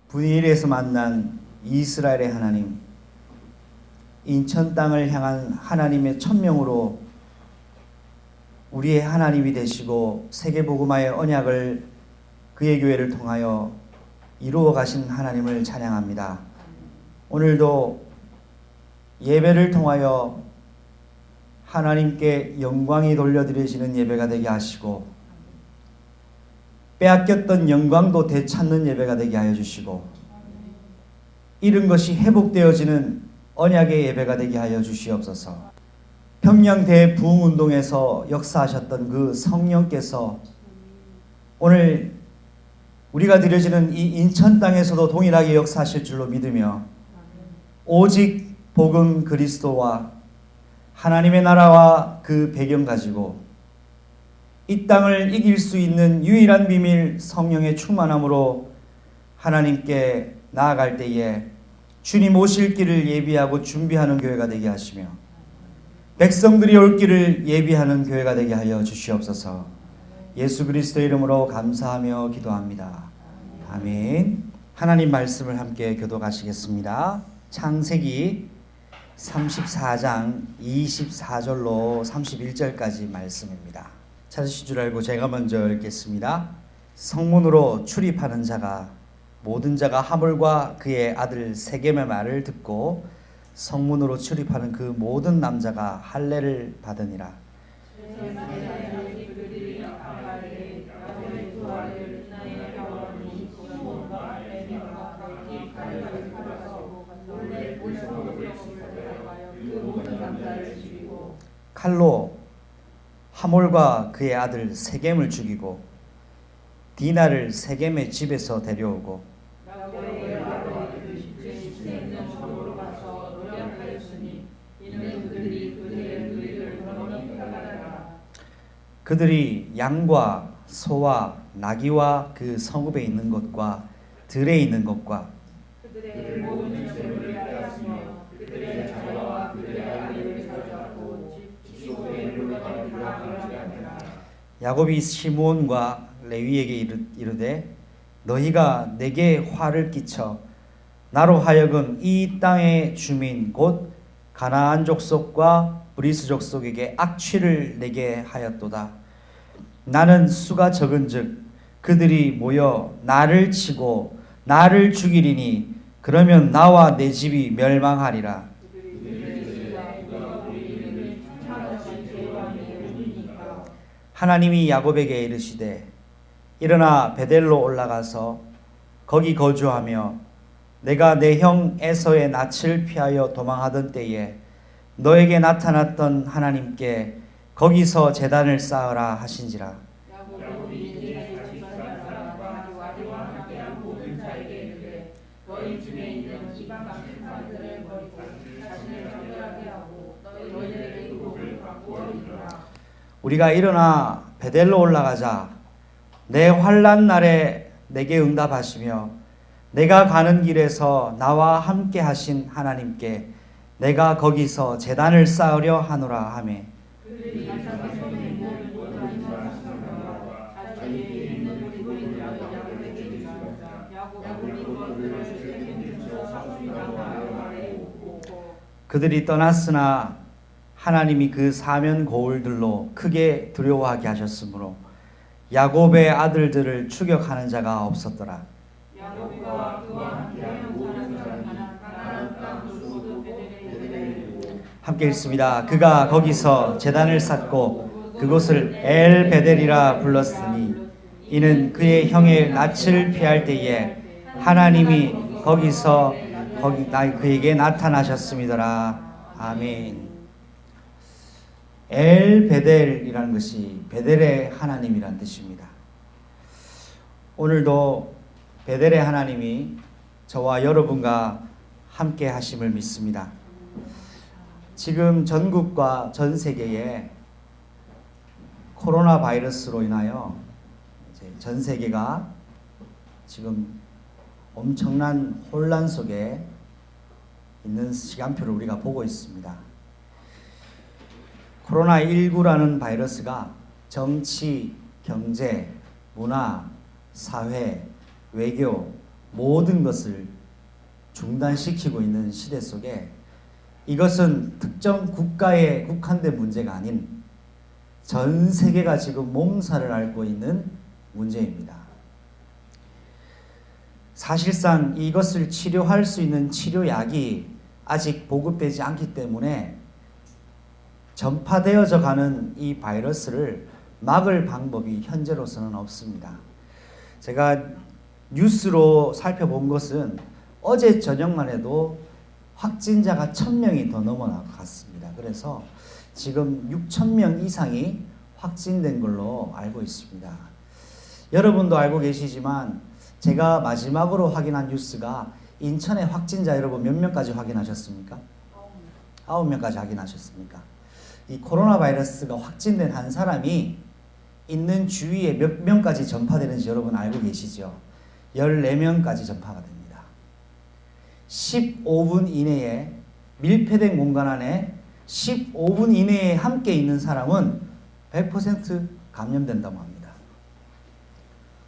분일에서 만난 이스라엘의 하나님, 인천 땅을 향한 하나님의 천명으로 우리의 하나님이 되시고 세계복음화의 언약을 그의 교회를 통하여 이루어 가신 하나님을 찬양합니다. 오늘도 예배를 통하여 하나님께 영광이 돌려드려지는 예배가 되게 하시고 빼앗겼던 영광도 되찾는 예배가 되게 하여 주시고 잃은 것이 회복되어지는 언약의 예배가 되게 하여 주시옵소서. 평양 대부흥운동에서 역사하셨던 그 성령께서 오늘 우리가 드려지는 이 인천 땅에서도 동일하게 역사하실 줄로 믿으며 오직 복음 그리스도와 하나님의 나라와 그 배경 가지고 이 땅을 이길 수 있는 유일한 비밀 성령의 충만함으로 하나님께 나아갈 때에 주님 오실 길을 예비하고 준비하는 교회가 되게 하시며 백성들이 올 길을 예비하는 교회가 되게 하여 주시옵소서. 예수 그리스도의 이름으로 감사하며 기도합니다. 아멘. 하나님 말씀을 함께 교독하시겠습니다. 창세기 34장 24절로 31절까지 말씀입니다. 찾으실 줄 알고 제가 먼저 읽겠습니다. 성문으로 출입하는 자가 모든 자가 하몰과 그의 아들 세겜의 말을 듣고 성문으로 출입하는 그 모든 남자가 할례를 받으니라. 칼로 하몰과 그의 아들 세겜을 죽이고 디나를 세겜의 집에서 데려오고 그들이 양과 소와 나귀와 그 성읍에 있는 것과 들에 있는 것과 야곱이 시므온과 레위에게 이르되 너희가 내게 화를 끼쳐 나로 하여금 이 땅의 주민 곧 가나안 족속과 브리스 족속에게 악취를 내게 하였도다. 나는 수가 적은즉 그들이 모여 나를 치고 나를 죽이리니 그러면 나와 내 집이 멸망하리라. 하나님이 야곱에게 이르시되 일어나 베델로 올라가서 거기 거주하며 내가 내 형 에서의 낯을 피하여 도망하던 때에 너에게 나타났던 하나님께 거기서 제단을 쌓으라 하신지라. 우리가 일어나 베델로 올라가자. 내 환난 날에 내게 응답하시며 내가 가는 길에서 나와 함께 하신 하나님께 내가 거기서 제단을 쌓으려 하노라 하매 그들이 떠났으나 하나님이 그 사면 고울들로 크게 두려워하게 하셨으므로 야곱의 아들들을 추격하는 자가 없었더라. 함께 읽습니다. 그가 거기서 제단을 쌓고 그곳을 엘 베델이라 불렀으니 이는 그의 형의 낯을 피할 때에 하나님이 거기서 그에게 나타나셨음이더라. 아멘. 엘 베델이라는 것이 베델의 하나님이란 뜻입니다. 오늘도 베델의 하나님이 저와 여러분과 함께 하심을 믿습니다. 지금 전국과 전 세계에 코로나 바이러스로 인하여 전 세계가 지금 엄청난 혼란 속에 있는 시간표를 우리가 보고 있습니다. 코로나19라는 바이러스가 정치, 경제, 문화, 사회, 외교 모든 것을 중단시키고 있는 시대 속에 이것은 특정 국가에 국한된 문제가 아닌 전 세계가 지금 몸살을 앓고 있는 문제입니다. 사실상 이것을 치료할 수 있는 치료약이 아직 보급되지 않기 때문에 전파되어져 가는 이 바이러스를 막을 방법이 현재로서는 없습니다. 제가 뉴스로 살펴본 것은 어제 저녁만 해도 확진자가 1000명이 더 넘어갔습니다. 그래서 지금 6000명 이상이 확진된 걸로 알고 있습니다. 여러분도 알고 계시지만 제가 마지막으로 확인한 뉴스가 인천의 확진자 여러분 몇 명까지 확인하셨습니까? 9명까지 확인하셨습니까? 이 코로나 바이러스가 확진된 한 사람이 있는 주위에 몇 명까지 전파되는지 여러분 알고 계시죠? 14명까지 전파가 됩니다. 15분 이내에 밀폐된 공간 안에 15분 이내에 함께 있는 사람은 100% 감염된다고 합니다.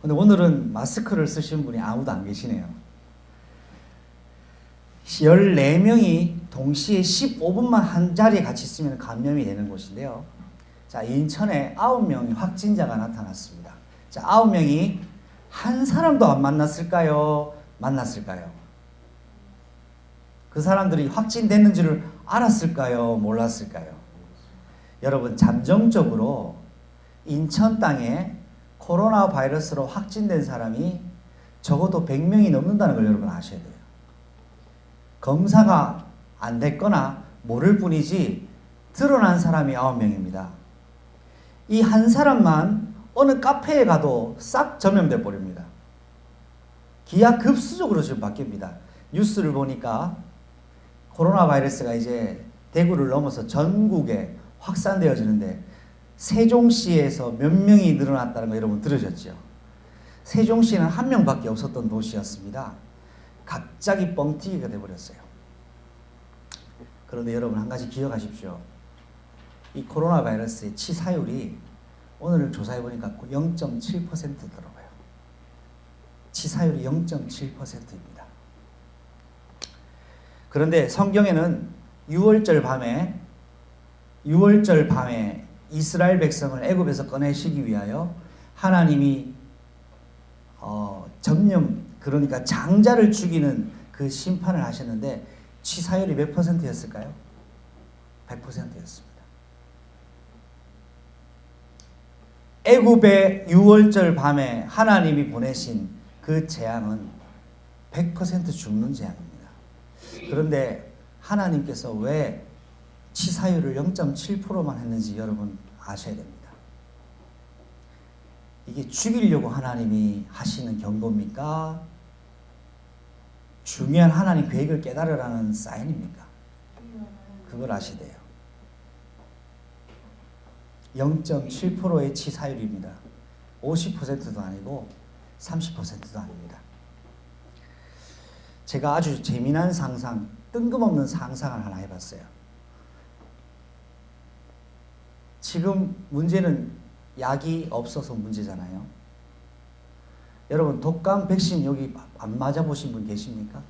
근데 오늘은 마스크를 쓰신 분이 아무도 안 계시네요. 14명이 동시에 15분만 한 자리에 같이 있으면 감염이 되는 곳인데요. 자, 인천에 9명이 확진자가 나타났습니다. 자, 9명이 한 사람도 안 만났을까요? 만났을까요? 그 사람들이 확진됐는지를 알았을까요? 몰랐을까요? 여러분, 잠정적으로 인천 땅에 코로나 바이러스로 확진된 사람이 적어도 100명이 넘는다는 걸 여러분 아셔야 돼요. 검사가 안 됐거나 모를 뿐이지 드러난 사람이 9명입니다. 이 한 사람만 어느 카페에 가도 싹 전염돼 버립니다. 기하급수적으로 지금 바뀝니다. 뉴스를 보니까 코로나 바이러스가 이제 대구를 넘어서 전국에 확산되어지는데 세종시에서 몇 명이 늘어났다는 거 여러분 들으셨죠? 세종시는 한 명밖에 없었던 도시였습니다. 갑자기 뻥튀기가 돼버렸어요. 그런데 여러분 한 가지 기억하십시오. 이 코로나 바이러스의 치사율이 오늘 조사해보니까 0.7%더라고요. 치사율이 0.7%입니다. 그런데 성경에는 6월절 밤에 이스라엘 백성을 애굽에서 꺼내시기 위하여 하나님이 그러니까 장자를 죽이는 그 심판을 하셨는데 치사율이 몇 %였을까요? 100%였습니다. 애굽의 6월절 밤에 하나님이 보내신 그 재앙은 100% 죽는 재앙입니다. 그런데 하나님께서 왜 치사율을 0.7%만 했는지 여러분 아셔야 됩니다. 이게 죽이려고 하나님이 하시는 경고입니까? 중요한 하나님 계획을 깨달으라는 사인입니까? 그걸 아셔야 돼요. 0.7%의 치사율입니다. 50%도 아니고 30%도 아닙니다. 제가 아주 재미난 상상, 뜬금없는 상상을 하나 해봤어요. 지금 문제는 약이 없어서 문제잖아요. 여러분 독감 백신 여기 안 맞아보신 분 계십니까?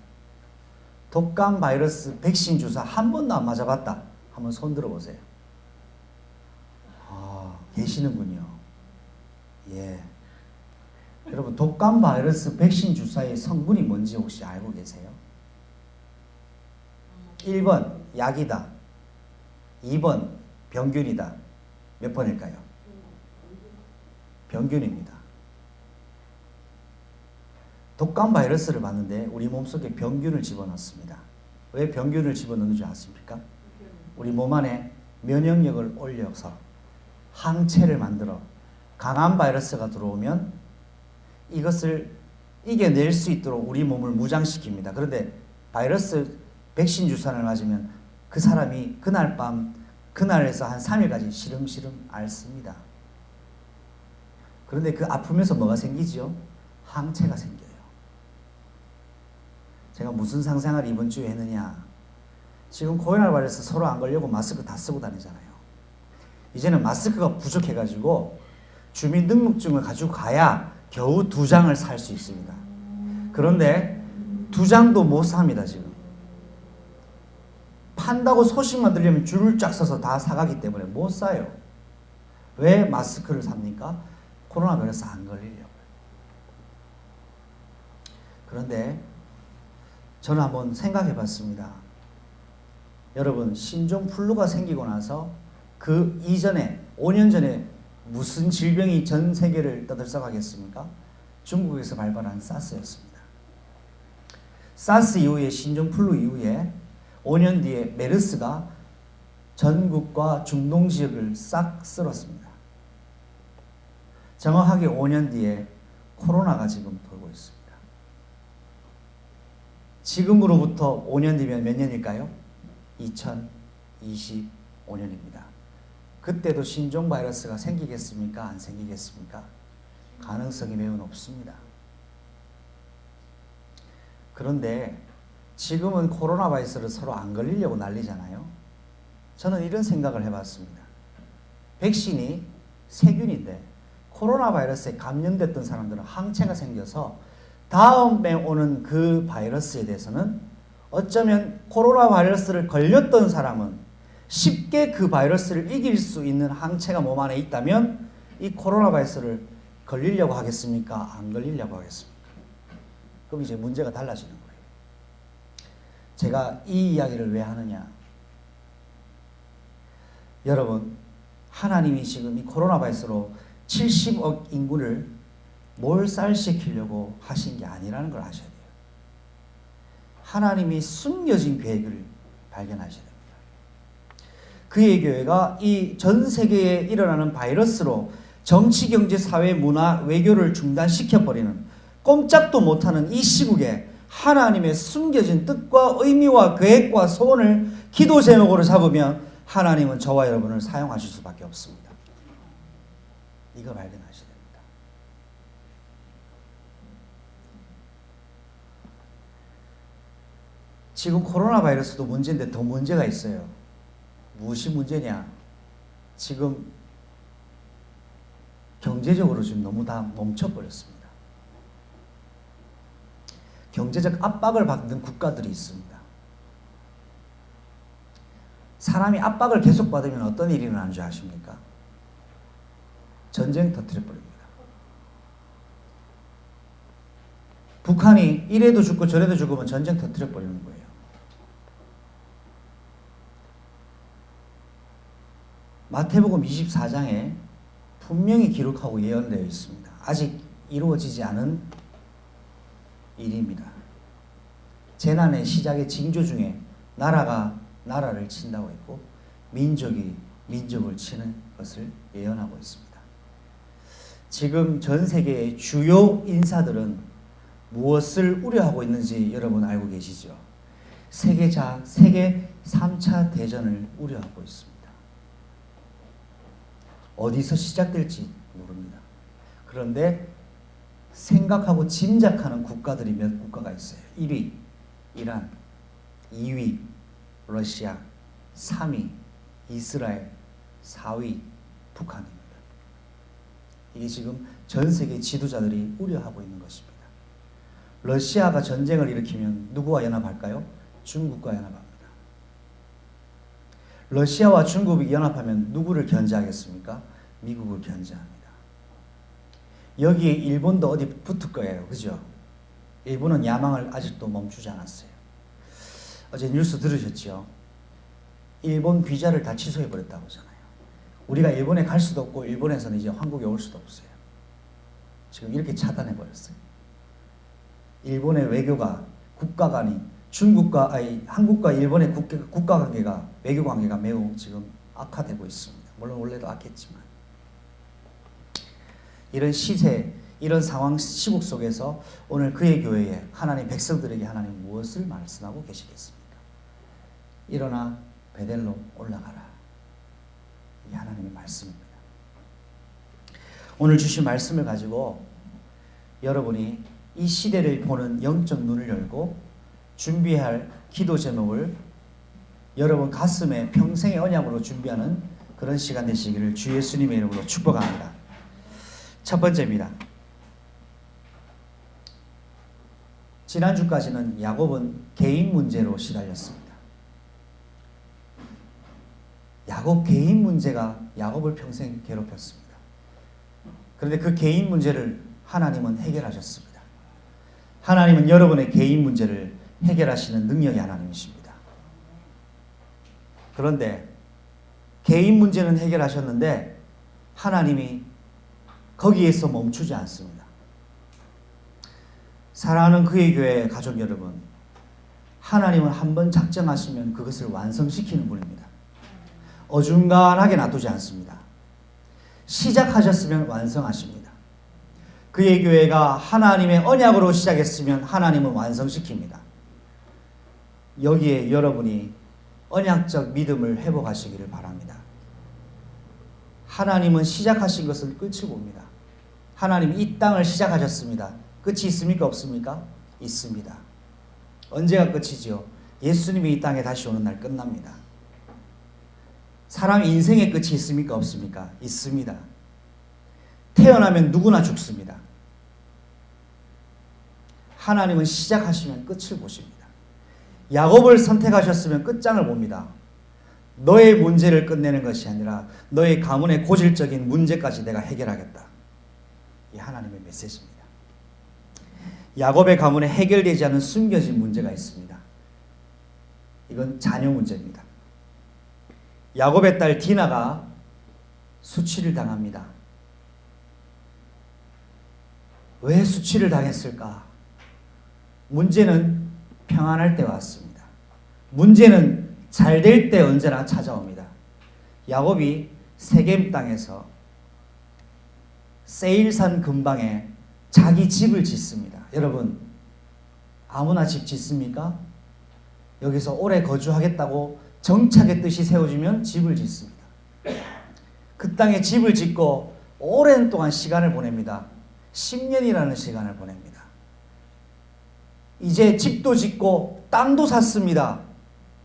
독감 바이러스 백신 주사 한 번도 안 맞아봤다. 한번 손 들어보세요. 계시는군요. 예. 여러분 독감 바이러스 백신 주사의 성분이 뭔지 혹시 알고 계세요? 1번 약이다. 2번 병균이다. 몇 번일까요? 병균입니다. 독감 바이러스를 봤는데 우리 몸속에 병균을 집어넣습니다. 왜 병균을 집어넣는 줄 아십니까? 우리 몸 안에 면역력을 올려서 항체를 만들어 강한 바이러스가 들어오면 이것을 이겨낼 수 있도록 우리 몸을 무장시킵니다. 그런데 바이러스 백신 주사를 맞으면 그 사람이 그날 밤 그날에서 한 3일까지 시름시름 앓습니다. 그런데 그 아프면서 뭐가 생기죠? 항체가 생겨요. 제가 무슨 상상을 이번 주에 했느냐. 지금 코로나 바이러스 서로 안 걸려고 마스크 다 쓰고 다니잖아요. 이제는 마스크가 부족해가지고 주민등록증을 가지고 가야 겨우 2장을 살 수 있습니다. 그런데 2장도 못 삽니다. 지금 판다고 소식만 들리면 줄을 쫙 서서 다 사가기 때문에 못 사요. 왜 마스크를 삽니까? 코로나 바이러스 안 걸리려고요. 그런데 저는 한번 생각해 봤습니다. 여러분, 신종플루가 생기고 나서 그 이전에 5년 전에 무슨 질병이 전 세계를 떠들썩하겠습니까? 중국에서 발발한 사스였습니다. 사스 이후에 신종플루 이후에 5년 뒤에 메르스가 전국과 중동 지역을 싹 쓸었습니다. 정확하게 5년 뒤에 코로나가 지금 돌고 있습니다. 지금으로부터 5년 뒤면 몇 년일까요? 2025년입니다. 그때도 신종 바이러스가 생기겠습니까? 안 생기겠습니까? 가능성이 매우 높습니다. 그런데 지금은 코로나 바이러스를 서로 안 걸리려고 난리잖아요. 저는 이런 생각을 해봤습니다. 백신이 세균인데 코로나 바이러스에 감염됐던 사람들은 항체가 생겨서 다음에 오는 그 바이러스에 대해서는 어쩌면 코로나 바이러스를 걸렸던 사람은 쉽게 그 바이러스를 이길 수 있는 항체가 몸 안에 있다면 이 코로나 바이러스를 걸리려고 하겠습니까? 안 걸리려고 하겠습니까? 그럼 이제 문제가 달라지는 거예요. 제가 이 이야기를 왜 하느냐? 여러분, 하나님이 지금 이 코로나 바이러스로 70억 인구를 몰살시키려고 하신 게 아니라는 걸 아셔야 돼요. 하나님이 숨겨진 계획을 발견하셔야 됩니다. 그의 교회가 이 전 세계에 일어나는 바이러스로 정치, 경제, 사회, 문화, 외교를 중단시켜버리는 꼼짝도 못하는 이 시국에 하나님의 숨겨진 뜻과 의미와 계획과 소원을 기도 제목으로 잡으면 하나님은 저와 여러분을 사용하실 수밖에 없습니다. 이거 발견하셔야 됩니다. 지금 코로나 바이러스도 문제인데 더 문제가 있어요. 무엇이 문제냐? 지금 경제적으로 지금 너무 다 멈춰버렸습니다. 경제적 압박을 받는 국가들이 있습니다. 사람이 압박을 계속 받으면 어떤 일이 일어나는 줄 아십니까? 전쟁 터뜨려버립니다. 북한이 이래도 죽고 저래도 죽으면 전쟁 터뜨려버리는 거예요. 마태복음 24장에 분명히 기록하고 예언되어 있습니다. 아직 이루어지지 않은 일입니다. 재난의 시작의 징조 중에 나라가 나라를 친다고 했고 민족이 민족을 치는 것을 예언하고 있습니다. 지금 전 세계의 주요 인사들은 무엇을 우려하고 있는지 여러분 알고 계시죠? 세계 3차 대전을 우려하고 있습니다. 어디서 시작될지 모릅니다. 그런데 생각하고 짐작하는 국가들이 몇 국가가 있어요. 1위 이란, 2위 러시아, 3위 이스라엘, 4위 북한입니다. 이게 지금 전 세계 지도자들이 우려하고 있는 것입니다. 러시아가 전쟁을 일으키면 누구와 연합할까요? 중국과 연합합니다. 러시아와 중국이 연합하면 누구를 견제하겠습니까? 미국을 견제합니다. 여기에 일본도 어디 붙을 거예요. 그죠? 일본은 야망을 아직도 멈추지 않았어요. 어제 뉴스 들으셨죠? 일본 비자를 다 취소해버렸다고 하잖아요. 우리가 일본에 갈 수도 없고 일본에서는 이제 한국에 올 수도 없어요. 지금 이렇게 차단해버렸어요. 일본의 외교가 국가 간이 한국과 일본의 국가 관계가 외교 관계가 매우 지금 악화되고 있습니다. 물론 원래도 악했지만 이런 시세, 이런 상황 시국 속에서 오늘 그의 교회에 하나님 백성들에게 하나님 무엇을 말씀하고 계시겠습니까? 일어나 베델로 올라가라. 이 하나님의 말씀입니다. 오늘 주신 말씀을 가지고 여러분이 이 시대를 보는 영적 눈을 열고 준비할 기도 제목을 여러분 가슴에 평생의 언약으로 준비하는 그런 시간 되시기를 주 예수님의 이름으로 축복합니다. 첫 번째입니다. 지난주까지는 야곱은 개인 문제로 시달렸습니다. 야곱 개인 문제가 야곱을 평생 괴롭혔습니다. 그런데 그 개인 문제를 하나님은 해결하셨습니다. 하나님은 여러분의 개인 문제를 해결하시는 능력의 하나님이십니다. 그런데 개인 문제는 해결하셨는데 하나님이 거기에서 멈추지 않습니다. 사랑하는 그의 교회 가족 여러분, 하나님은 한번 작정하시면 그것을 완성시키는 분입니다. 어중간하게 놔두지 않습니다. 시작하셨으면 완성하십니다. 그의 교회가 하나님의 언약으로 시작했으면 하나님은 완성시킵니다. 여기에 여러분이 언약적 믿음을 회복하시기를 바랍니다. 하나님은 시작하신 것을 끝을 봅니다. 하나님 이 땅을 시작하셨습니다. 끝이 있습니까? 없습니까? 있습니다. 언제가 끝이죠? 예수님이 이 땅에 다시 오는 날 끝납니다. 사람 인생의 끝이 있습니까? 없습니까? 있습니다. 태어나면 누구나 죽습니다. 하나님은 시작하시면 끝을 보십니다. 야곱을 선택하셨으면 끝장을 봅니다. 너의 문제를 끝내는 것이 아니라 너의 가문의 고질적인 문제까지 내가 해결하겠다. 이 하나님의 메시지입니다. 야곱의 가문에 해결되지 않은 숨겨진 문제가 있습니다. 이건 자녀 문제입니다. 야곱의 딸 디나가 수치를 당합니다. 왜 수치를 당했을까? 문제는 평안할 때 왔습니다. 문제는 잘 될 때 언제나 찾아옵니다. 야곱이 세겜 땅에서 세일산 근방에 자기 집을 짓습니다. 여러분, 아무나 집 짓습니까? 여기서 오래 거주하겠다고 정착의 뜻이 세워지면 집을 짓습니다. 그 땅에 집을 짓고 오랜 동안 시간을 보냅니다. 10년이라는 시간을 보냅니다. 이제 집도 짓고 땅도 샀습니다.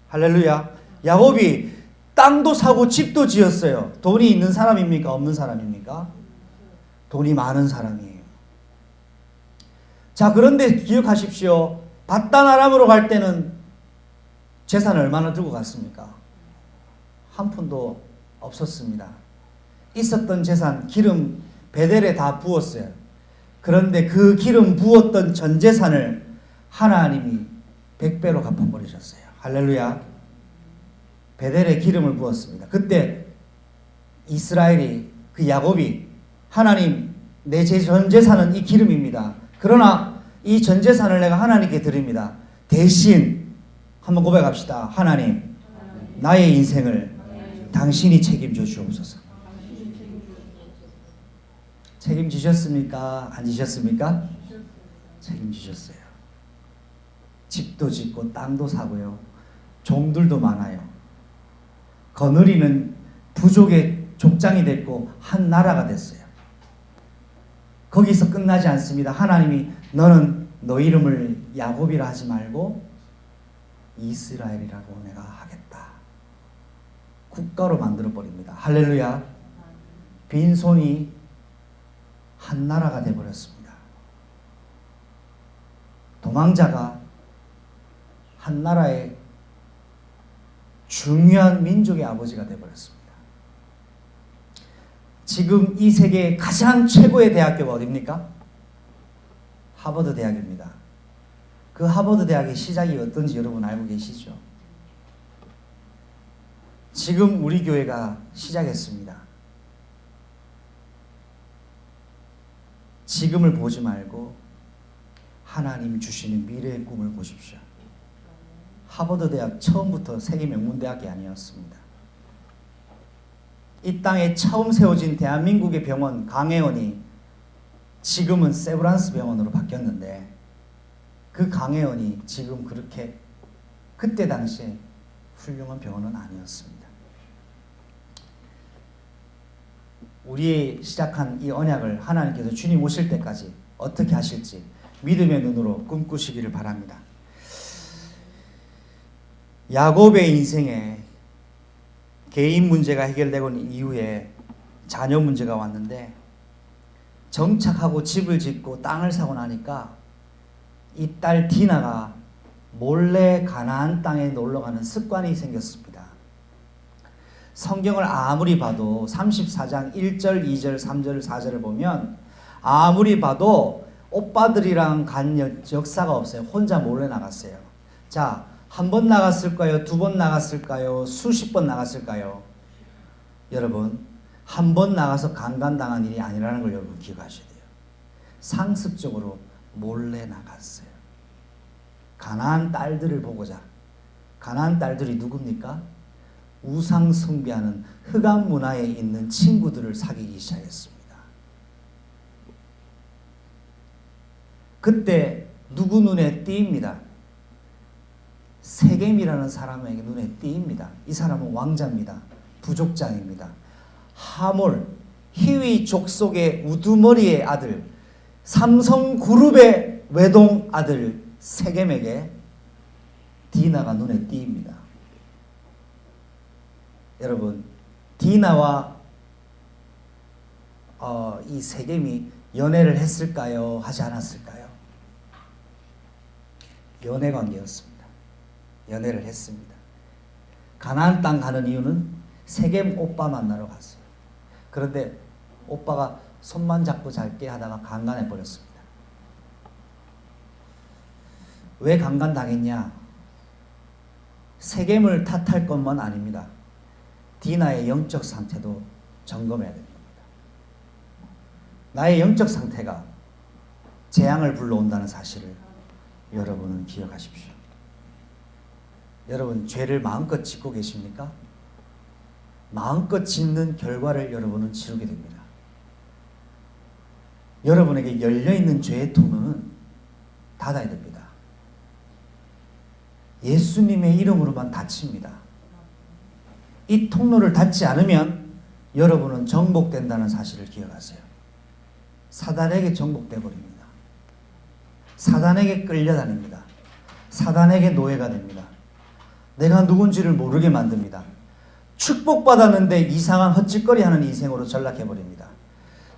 할렐루야. 야곱이 땅도 사고 집도 지었어요. 돈이 있는 사람입니까? 없는 사람입니까? 돈이 많은 사람이에요. 자, 그런데 기억하십시오. 바단 아람으로 갈 때는 재산을 얼마나 들고 갔습니까? 한 푼도 없었습니다. 있었던 재산, 기름 베델에 다 부었어요. 그런데 그 기름 부었던 전 재산을 하나님이 100배로 갚아버리셨어요. 할렐루야. 베델에 기름을 부었습니다. 그때 이스라엘이, 그 야곱이, 하나님, 내 전 재산은 이 기름입니다. 그러나 이 전 재산을 내가 하나님께 드립니다. 대신 한번 고백합시다. 하나님, 나의 인생을 당신이 책임져 주옵소서. 책임지셨습니까? 안 지셨습니까? 책임지셨어요. 집도 짓고 땅도 사고요. 종들도 많아요. 거느리는 부족의 족장이 됐고 한 나라가 됐어요. 거기서 끝나지 않습니다. 하나님이 너는 너 이름을 야곱이라 하지 말고 이스라엘이라고 내가 하겠다. 국가로 만들어버립니다. 할렐루야. 빈손이 한 나라가 되어버렸습니다. 도망자가 한 나라의 중요한 민족의 아버지가 되어버렸습니다. 지금 이 세계의 가장 최고의 대학교가 어디입니까? 하버드 대학입니다. 그 하버드 대학의 시작이 어떤지 여러분 알고 계시죠? 지금 우리 교회가 시작했습니다. 지금을 보지 말고 하나님 주시는 미래의 꿈을 보십시오. 하버드 대학 처음부터 세계 명문대학이 아니었습니다. 이 땅에 처음 세워진 대한민국의 병원 강혜원이 지금은 세브란스 병원으로 바뀌었는데 그 강혜원이 지금 그렇게 그때 당시에 훌륭한 병원은 아니었습니다. 우리의 시작한 이 언약을 하나님께서 주님 오실 때까지 어떻게 하실지 믿음의 눈으로 꿈꾸시기를 바랍니다. 야곱의 인생에 개인 문제가 해결되고 이후에 자녀 문제가 왔는데 정착하고 집을 짓고 땅을 사고 나니까 이 딸 디나가 몰래 가나안 땅에 놀러가는 습관이 생겼습니다. 성경을 아무리 봐도 34장 1절, 2절, 3절, 4절을 보면 아무리 봐도 오빠들이랑 간 역사가 없어요. 혼자 몰래 나갔어요. 자, 한 번 나갔을까요? 두 번 나갔을까요? 수십 번 나갔을까요? 여러분, 한 번 나가서 강간당한 일이 아니라는 걸 여러분 기억하셔야 돼요. 상습적으로 몰래 나갔어요. 가나안 딸들을 보고자. 가나안 딸들이 누굽니까? 우상 숭배하는 흑암 문화에 있는 친구들을 사귀기 시작했습니다. 그때 누구 눈에 띄입니다. 세겜이라는 사람에게 눈에 띄입니다. 이 사람은 왕자입니다. 부족장입니다. 하몰, 히위 족속의 우두머리의 아들, 삼성 그룹의 외동 아들 세겜에게 디나가 눈에 띄입니다. 여러분, 디나와 이 세겜이 연애를 했을까요? 하지 않았을까요? 연애 관계였습니다. 연애를 했습니다. 가나안 땅 가는 이유는 세겜 오빠 만나러 갔어요. 그런데 오빠가 손만 잡고 잘게 하다가 강간해 버렸습니다. 왜 강간당했냐? 세겜을 탓할 것만 아닙니다. 디나의 영적 상태도 점검해야 됩니다. 나의 영적 상태가 재앙을 불러온다는 사실을 여러분은 기억하십시오. 여러분, 죄를 마음껏 짓고 계십니까? 마음껏 짓는 결과를 여러분은 치르게 됩니다. 여러분에게 열려있는 죄의 통로는 닫아야 됩니다. 예수님의 이름으로만 닫힙니다. 이 통로를 닫지 않으면 여러분은 정복된다는 사실을 기억하세요. 사단에게 정복돼 버립니다. 사단에게 끌려다닙니다. 사단에게 노예가 됩니다. 내가 누군지를 모르게 만듭니다. 축복받았는데 이상한 헛짓거리하는 인생으로 전락해버립니다.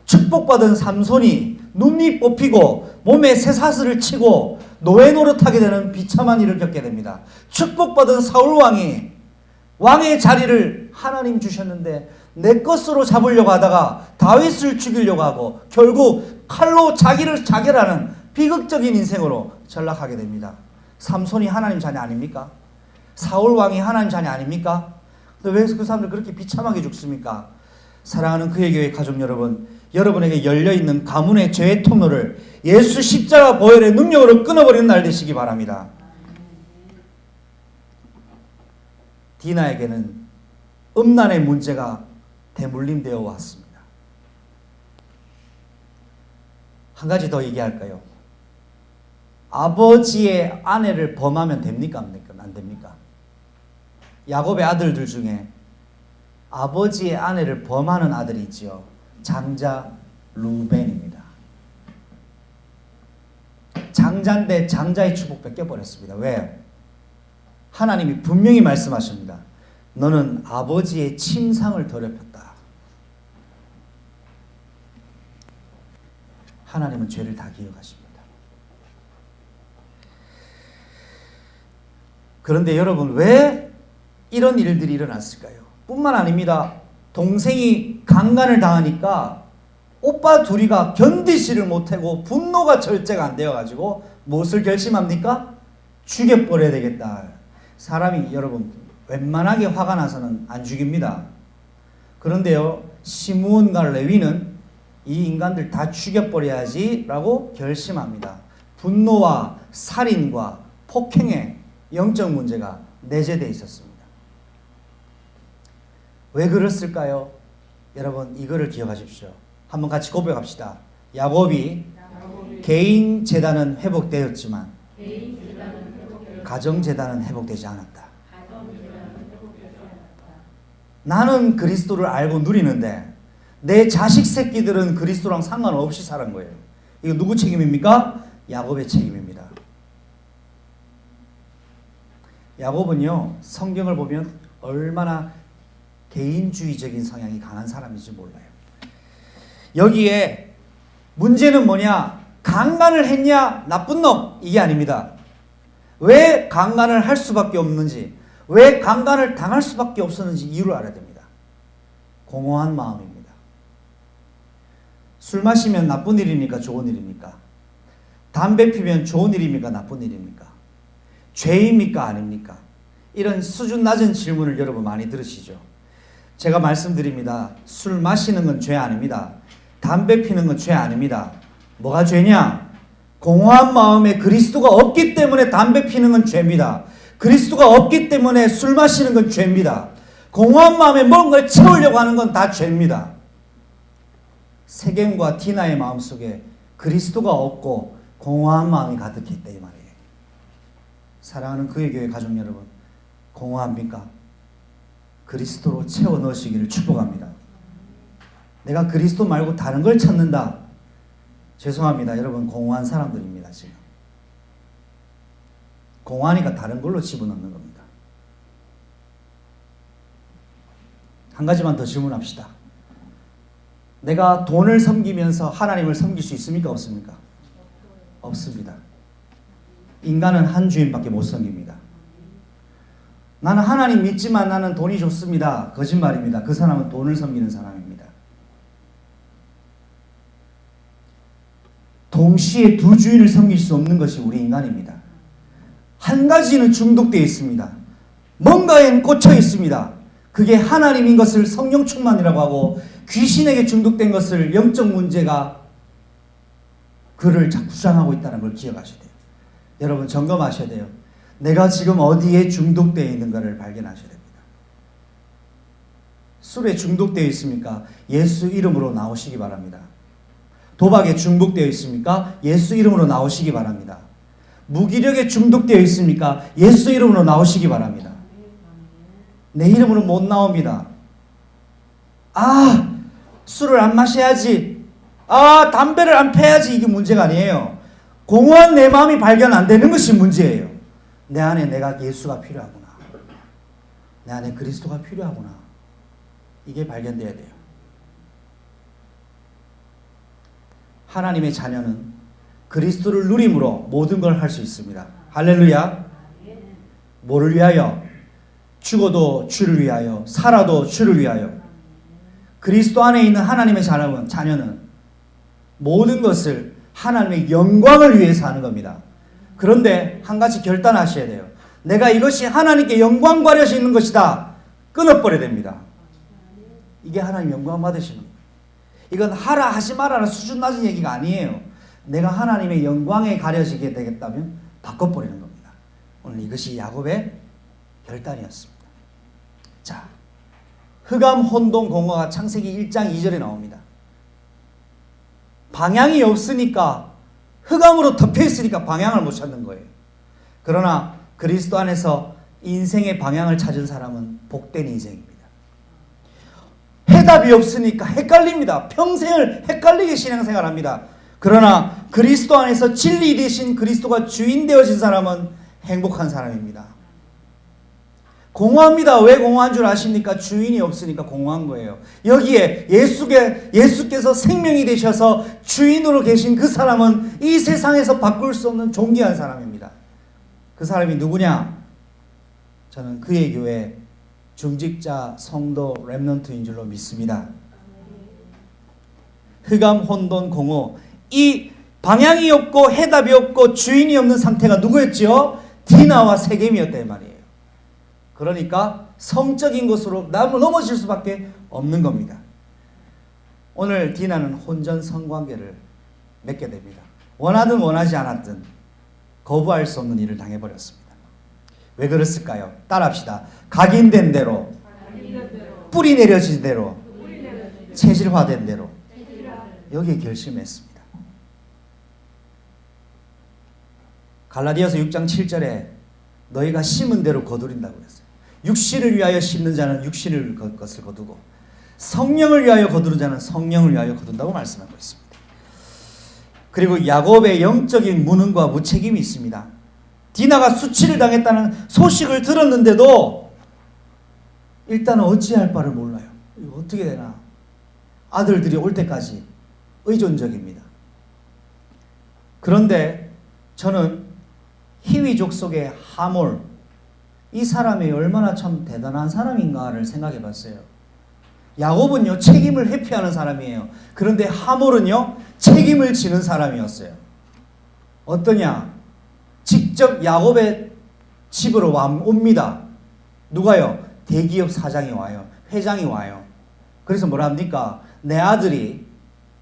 축복받은 삼손이 눈이 뽑히고 몸에 쇠사슬을 치고 노예 노릇하게 되는 비참한 일을 겪게 됩니다. 축복받은 사울왕이 왕의 자리를 하나님 주셨는데 내 것으로 잡으려고 하다가 다윗을 죽이려고 하고 결국 칼로 자기를 자결하는 비극적인 인생으로 전락하게 됩니다. 삼손이 하나님 자녀 아닙니까? 사울왕이 하나님 자녀 아닙니까? 왜 그 사람들 그렇게 비참하게 죽습니까? 사랑하는 그의 교회 가족 여러분, 여러분에게 열려있는 가문의 죄의 통로를 예수 십자가 보혈의 능력으로 끊어버리는 날 되시기 바랍니다. 디나에게는 음란의 문제가 대물림되어 왔습니다. 한 가지 더 얘기할까요? 아버지의 아내를 범하면 됩니까? 안 됩니까? 야곱의 아들들 중에 아버지의 아내를 범하는 아들이 있지요. 장자 루벤입니다. 장자인데 장자의 축복 뺏겨버렸습니다. 왜요? 하나님이 분명히 말씀하십니다. 너는 아버지의 침상을 더럽혔다. 하나님은 죄를 다 기억하십니다. 그런데 여러분, 왜 이런 일들이 일어났을까요? 뿐만 아닙니다. 동생이 강간을 당하니까 오빠 둘이가 견디지를 못하고 분노가 절제가 안 되어가지고 무엇을 결심합니까? 죽여버려야 되겠다. 사람이 여러분 웬만하게 화가 나서는 안 죽입니다. 그런데요, 시므온과 레위는 이 인간들 다 죽여버려야지 라고 결심합니다. 분노와 살인과 폭행의 영적 문제가 내재되어 있었습니다. 왜 그랬을까요? 여러분, 이거를 기억하십시오. 한번 같이 고백합시다. 야곱이 개인 재단은 회복되었지만 가정 재단은 회복되지 않았다. 나는 그리스도를 알고 누리는데 내 자식 새끼들은 그리스도랑 상관없이 살은 거예요. 이거 누구 책임입니까? 야곱의 책임입니다. 야곱은요, 성경을 보면 얼마나 개인주의적인 성향이 강한 사람인지 몰라요. 여기에 문제는 뭐냐? 강간을 했냐? 나쁜 놈. 이게 아닙니다. 왜 강간을 할 수밖에 없는지, 왜 강간을 당할 수밖에 없었는지 이유를 알아야 됩니다. 공허한 마음입니다. 술 마시면 나쁜 일입니까? 좋은 일입니까? 담배 피면 좋은 일입니까? 나쁜 일입니까? 죄입니까? 아닙니까? 이런 수준 낮은 질문을 여러분 많이 들으시죠? 제가 말씀드립니다. 술 마시는 건 죄 아닙니다. 담배 피는 건 죄 아닙니다. 뭐가 죄냐? 공허한 마음에 그리스도가 없기 때문에 담배 피는 건 죄입니다. 그리스도가 없기 때문에 술 마시는 건 죄입니다. 공허한 마음에 뭔가를 채우려고 하는 건 다 죄입니다. 세겜과 디나의 마음속에 그리스도가 없고 공허한 마음이 가득했다 이 말이에요. 사랑하는 그의 교회 가족 여러분, 공허합니까? 그리스도로 채워 넣으시기를 축복합니다. 내가 그리스도 말고 다른 걸 찾는다. 죄송합니다. 여러분, 공허한 사람들입니다. 지금 공허하니까 다른 걸로 집어넣는 겁니다. 한 가지만 더 질문합시다. 내가 돈을 섬기면서 하나님을 섬길 수 있습니까? 없습니까? 없습니다. 인간은 한 주인밖에 못 섬깁니다. 나는 하나님 믿지만 나는 돈이 좋습니다. 거짓말입니다. 그 사람은 돈을 섬기는 사람입니다. 동시에 두 주인을 섬길 수 없는 것이 우리 인간입니다. 한 가지는 중독되어 있습니다. 뭔가에 꽂혀 있습니다. 그게 하나님인 것을 성령 충만이라고 하고, 귀신에게 중독된 것을 영적 문제가 그를 자꾸 주장하고 있다는 걸 기억하셔야 돼요. 여러분, 점검하셔야 돼요. 내가 지금 어디에 중독되어 있는가를 발견하셔야 됩니다. 술에 중독되어 있습니까? 예수 이름으로 나오시기 바랍니다. 도박에 중독되어 있습니까? 예수 이름으로 나오시기 바랍니다. 무기력에 중독되어 있습니까? 예수 이름으로 나오시기 바랍니다. 내 이름으로 못 나옵니다. 아, 술을 안 마셔야지. 아, 담배를 안 펴야지. 이게 문제가 아니에요. 공허한 내 마음이 발견 안 되는 것이 문제예요. 내 안에 내가 예수가 필요하구나. 내 안에 그리스도가 필요하구나. 이게 발견돼야 돼요. 하나님의 자녀는 그리스도를 누림으로 모든 걸 할 수 있습니다. 할렐루야. 뭐를 위하여? 죽어도 주를 위하여, 살아도 주를 위하여. 그리스도 안에 있는 하나님의 자녀는 모든 것을 하나님의 영광을 위해서 하는 겁니다. 그런데 한 가지 결단하셔야 돼요. 내가 이것이 하나님께 영광 받을 수 있는 것이다. 끊어버려야 됩니다. 이게 하나님 영광 받으시는 거예요. 이건 하라 하지 말아라 수준 낮은 얘기가 아니에요. 내가 하나님의 영광에 가려지게 되겠다면 바꿔버리는 겁니다. 오늘 이것이 야곱의 결단이었습니다. 자, 흑암, 혼돈, 공허가 창세기 1장 2절에 나옵니다. 방향이 없으니까, 흑암으로 덮여 있으니까 방향을 못 찾는 거예요. 그러나 그리스도 안에서 인생의 방향을 찾은 사람은 복된 인생입니다. 해답이 없으니까 헷갈립니다. 평생을 헷갈리게 신앙생활합니다. 그러나 그리스도 안에서 진리 되신 그리스도가 주인 되어진 사람은 행복한 사람입니다. 공허합니다. 왜 공허한 줄 아십니까? 주인이 없으니까 공허한 거예요. 여기에 예수께서 생명이 되셔서 주인으로 계신 그 사람은 이 세상에서 바꿀 수 없는 존귀한 사람입니다. 그 사람이 누구냐? 저는 그의 교회 중직자 성도 렘넌트인 줄로 믿습니다. 흑암, 혼돈, 공허, 이 방향이 없고 해답이 없고 주인이 없는 상태가 누구였지요? 디나와 세겜이었단 말이에요. 그러니까 성적인 것으로 넘어질 수밖에 없는 겁니다. 오늘 디나는 혼전 성관계를 맺게 됩니다. 원하든 원하지 않았든 거부할 수 없는 일을 당해버렸습니다. 왜 그랬을까요? 따라합시다. 각인된 대로, 뿌리 내려진 대로, 체질화된 대로. 여기에 결심했습니다. 갈라디아서 6장 7절에 너희가 심은 대로 거두린다고 그랬어요. 육신을 위하여 심는 자는 육신을 것을 거두고 성령을 위하여 거두는 자는 성령을 위하여 거둔다고 말씀하고 있습니다. 그리고 야곱의 영적인 무능과 무책임이 있습니다. 디나가 수치를 당했다는 소식을 들었는데도 일단은 어찌할 바를 몰라요. 이거 어떻게 되나? 아들들이 올 때까지 의존적입니다. 그런데 저는 히위족 속의 하몰, 이 사람이 얼마나 참 대단한 사람인가를 생각해 봤어요. 야곱은요, 책임을 회피하는 사람이에요. 그런데 하몰은요, 책임을 지는 사람이었어요. 어떠냐? 직접 야곱의 집으로 옵니다. 누가요? 대기업 사장이 와요. 회장이 와요. 그래서 뭐라 합니까? 내 아들이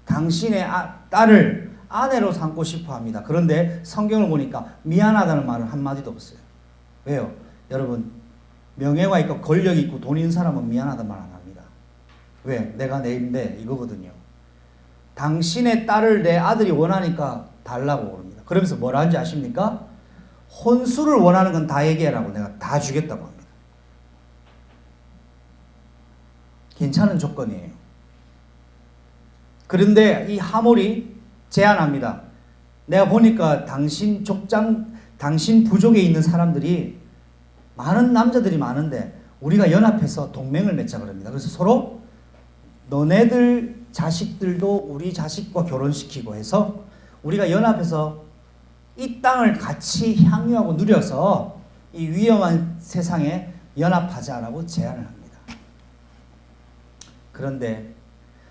당신의 딸을 아내로 삼고 싶어 합니다. 그런데 성경을 보니까 미안하다는 말은 한마디도 없어요. 왜요? 여러분, 명예가 있고 권력이 있고 돈 있는 사람은 미안하다는 말 안 합니다. 왜? 내가 내인데 이거거든요. 당신의 딸을 내 아들이 원하니까 달라고 그럽니다. 그러면서 뭐라 하는지 아십니까? 혼수를 원하는 건 다 얘기해라고 내가 다 주겠다고 합니다. 괜찮은 조건이에요. 그런데 이 하몰이 제안합니다. 내가 보니까 당신 부족에 있는 사람들이 많은 남자들이 많은데 우리가 연합해서 동맹을 맺자 그럽니다. 그래서 서로 너네들 자식들도 우리 자식과 결혼시키고 해서 우리가 연합해서 이 땅을 같이 향유하고 누려서 이 위험한 세상에 연합하자라고 제안을 합니다. 그런데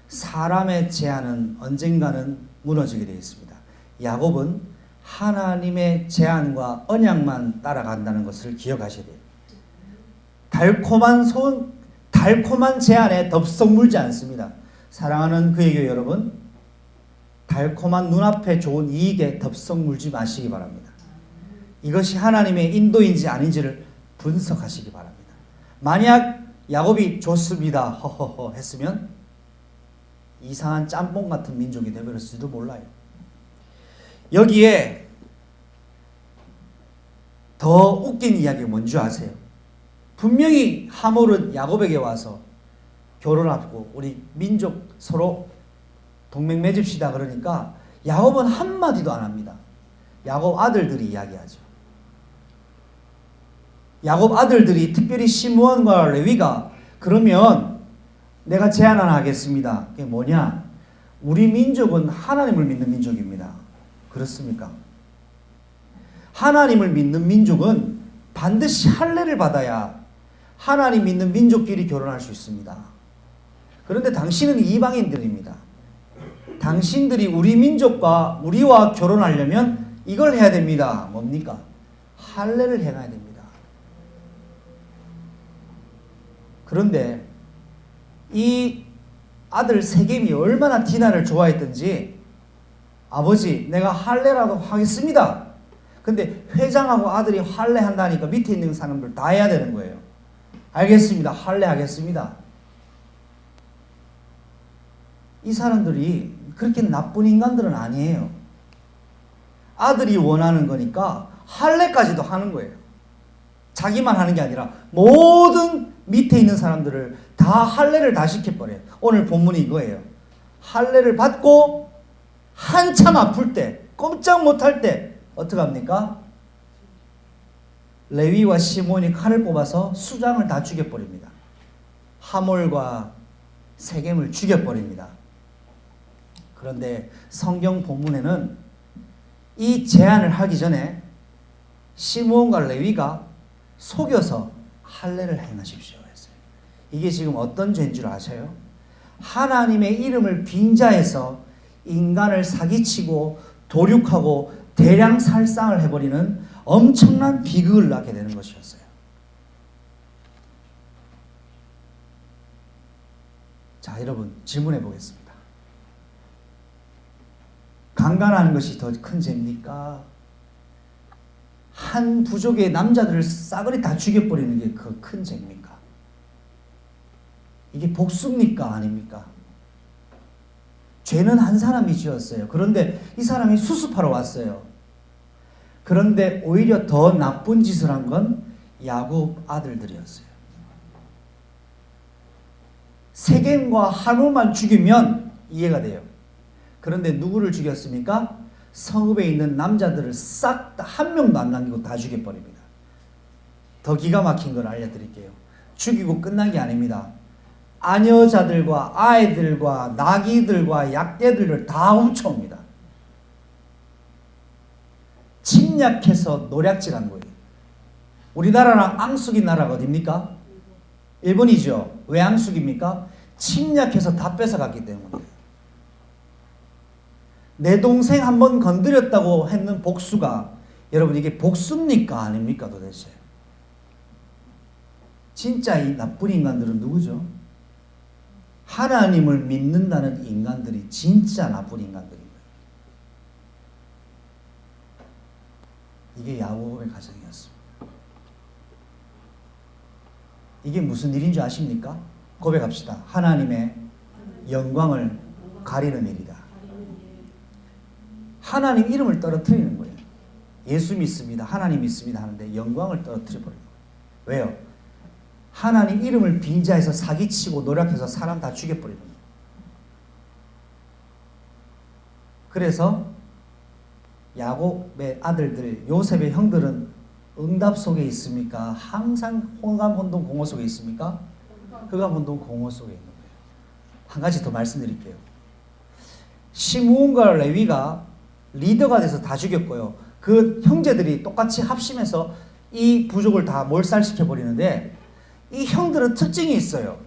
사람의 제안은 언젠가는 무너지게 되어 있습니다. 야곱은 하나님의 제안과 언약만 따라간다는 것을 기억하셔야 돼요. 달콤한 제안에 덥석 물지 않습니다. 사랑하는 그의 교회 여러분, 달콤한 눈앞에 좋은 이익에 덥석 물지 마시기 바랍니다. 이것이 하나님의 인도인지 아닌지를 분석하시기 바랍니다. 만약 야곱이 좋습니다 허허허 했으면 이상한 짬뽕 같은 민족이 되버렸을지도 몰라요. 여기에 더 웃긴 이야기가 뭔지 아세요? 분명히 하몰은 야곱에게 와서 결혼하고 우리 민족 서로 동맹 맺읍시다 그러니까 야곱은 한마디도 안 합니다. 야곱 아들들이 이야기하죠. 야곱 아들들이 특별히 시므온과 레위가 그러면 내가 제안 하나 하겠습니다. 그게 뭐냐? 우리 민족은 하나님을 믿는 민족입니다. 그렇습니까? 하나님을 믿는 민족은 반드시 할례를 받아야 하나님 믿는 민족끼리 결혼할 수 있습니다. 그런데 당신은 이방인들입니다. 당신들이 우리 민족과 우리와 결혼하려면 이걸 해야 됩니다. 뭡니까? 할례를 행해야 됩니다. 그런데 이 아들 세겜이 얼마나 디나를 좋아했던지 아버지 내가 할례라도 하겠습니다. 근데 회장하고 아들이 할례 한다니까 밑에 있는 사람들 다 해야 되는 거예요. 알겠습니다. 할례 하겠습니다. 이 사람들이 그렇게 나쁜 인간들은 아니에요. 아들이 원하는 거니까 할례까지도 하는 거예요. 자기만 하는 게 아니라 모든 밑에 있는 사람들을 다 할례를 다 시켜버려요. 오늘 본문이 이거예요. 할례를 받고 한참 아플 때, 꼼짝 못할 때 어떻게 합니까? 레위와 시몬이 칼을 뽑아서 수장을 다 죽여버립니다. 하몰과 세겜을 죽여버립니다. 그런데 성경 본문에는 이 제안을 하기 전에 시몬과 레위가 속여서 할례를 행하십시오 했어요. 이게 지금 어떤 죄인 줄 아세요? 하나님의 이름을 빙자해서 인간을 사기치고 도륙하고 대량 살상을 해버리는 엄청난 비극을 낳게 되는 것이었어요. 자, 여러분 질문해 보겠습니다. 강간하는 것이 더 큰 죄입니까? 한 부족의 남자들을 싸그리 다 죽여버리는 게 그 큰 죄입니까? 이게 복수입니까? 아닙니까? 죄는 한 사람이 지었어요. 그런데 이 사람이 수습하러 왔어요. 그런데 오히려 더 나쁜 짓을 한 건 야곱 아들들이었어요. 세겜과 하몰만 죽이면 이해가 돼요. 그런데 누구를 죽였습니까? 성읍에 있는 남자들을 싹 다 한 명도 안 남기고 다 죽여버립니다. 더 기가 막힌 걸 알려드릴게요. 죽이고 끝난 게 아닙니다. 아녀자들과 아이들과 나귀들과 약대들을 다 훔쳐옵니다. 침략해서 노략질한 거예요. 우리나라랑 앙숙인 나라가 어딥니까? 일본이죠. 왜 앙숙입니까? 침략해서 다 뺏어갔기 때문에. 내 동생 한번 건드렸다고 했는 복수가, 여러분 이게 복수입니까? 아닙니까 도대체? 진짜 이 나쁜 인간들은 누구죠? 하나님을 믿는다는 인간들이 진짜 나쁜 인간들인 거예요. 이게 야곱의 가정이었습니다. 이게 무슨 일인 줄 아십니까? 고백합시다. 하나님의 영광을 가리는 일이다. 하나님 이름을 떨어뜨리는 거예요. 예수 믿습니다. 하나님 믿습니다 하는데 영광을 떨어뜨려 버리는 거예요. 왜요? 하나님 이름을 빙자해서 사기치고 노력해서 사람 다 죽여버리는 거예요. 그래서 야곱의 아들들, 요셉의 형들은 응답 속에 있습니까? 항상 혼감-혼동 공허 속에 있습니까? 흑암-혼동 공허 속에 있는 거예요. 한 가지 더 말씀드릴게요. 시므온과 레위가 리더가 돼서 다 죽였고요. 그 형제들이 똑같이 합심해서 이 부족을 다 몰살시켜 버리는데, 이 형들은 특징이 있어요.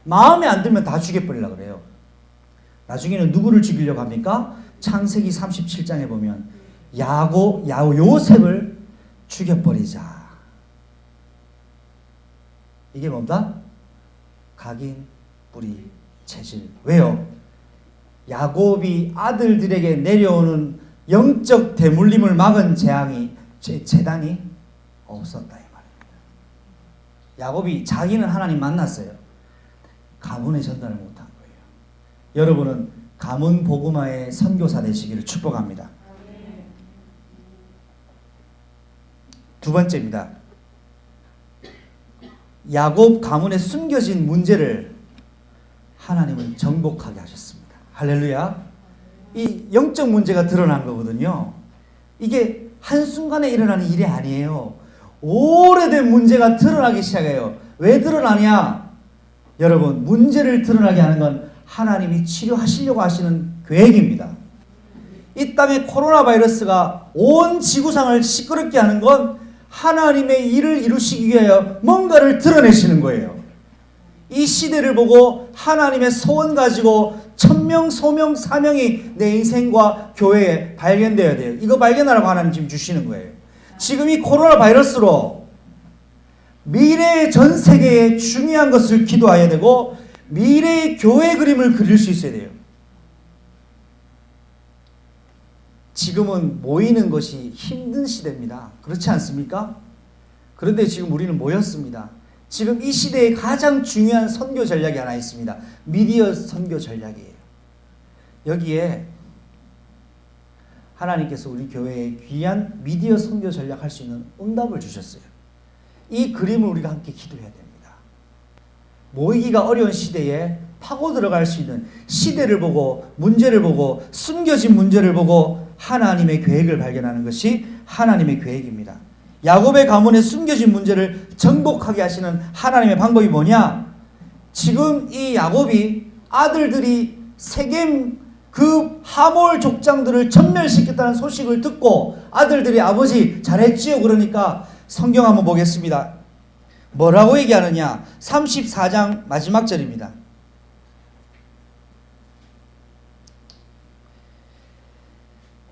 마음에 안 들면 다 죽여버리려고 그래요. 나중에는 누구를 죽이려고 합니까? 창세기 37장에 보면 요셉을 죽여버리자. 이게 뭔가? 각인, 뿌리, 체질. 왜요? 야곱이 아들들에게 내려오는 영적 대물림을 막은 재단이 없었다 이 말입니다. 야곱이 자기는 하나님 만났어요. 가문에 전달을 못한 거예요. 여러분은 가문 복음화의 선교사 되시기를 축복합니다. 두 번째입니다. 야곱 가문에 숨겨진 문제를 하나님은 정복하게 하셨습니다. 할렐루야. 이 영적 문제가 드러난 거거든요. 이게 한순간에 일어나는 일이 아니에요. 오래된 문제가 드러나기 시작해요. 왜 드러나냐? 여러분, 문제를 드러나게 하는 건 하나님이 치료하시려고 하시는 계획입니다. 이 땅에 코로나 바이러스가 온 지구상을 시끄럽게 하는 건 하나님의 일을 이루시기 위하여 뭔가를 드러내시는 거예요. 이 시대를 보고 하나님의 소원 가지고 천명, 소명, 사명이 내 인생과 교회에 발견되어야 돼요. 이거 발견하라고 하나님 지금 주시는 거예요. 지금 이 코로나 바이러스로 미래의 전 세계에 중요한 것을 기도해야 되고 미래의 교회 그림을 그릴 수 있어야 돼요. 지금은 모이는 것이 힘든 시대입니다. 그렇지 않습니까? 그런데 지금 우리는 모였습니다. 지금 이 시대에 가장 중요한 선교 전략이 하나 있습니다. 미디어 선교 전략이에요. 여기에 하나님께서 우리 교회에 귀한 미디어 선교 전략 할 수 있는 응답을 주셨어요. 이 그림을 우리가 함께 기도해야 됩니다. 모이기가 어려운 시대에 파고 들어갈 수 있는 시대를 보고 문제를 보고 숨겨진 문제를 보고 하나님의 계획을 발견하는 것이 하나님의 계획입니다. 야곱의 가문에 숨겨진 문제를 정복하게 하시는 하나님의 방법이 뭐냐? 지금 이 야곱이 아들들이 세겜 그 하몰 족장들을 전멸시켰다는 소식을 듣고 아들들이 아버지 잘했지요 그러니까 성경 한번 보겠습니다. 뭐라고 얘기하느냐? 34장 마지막 절입니다.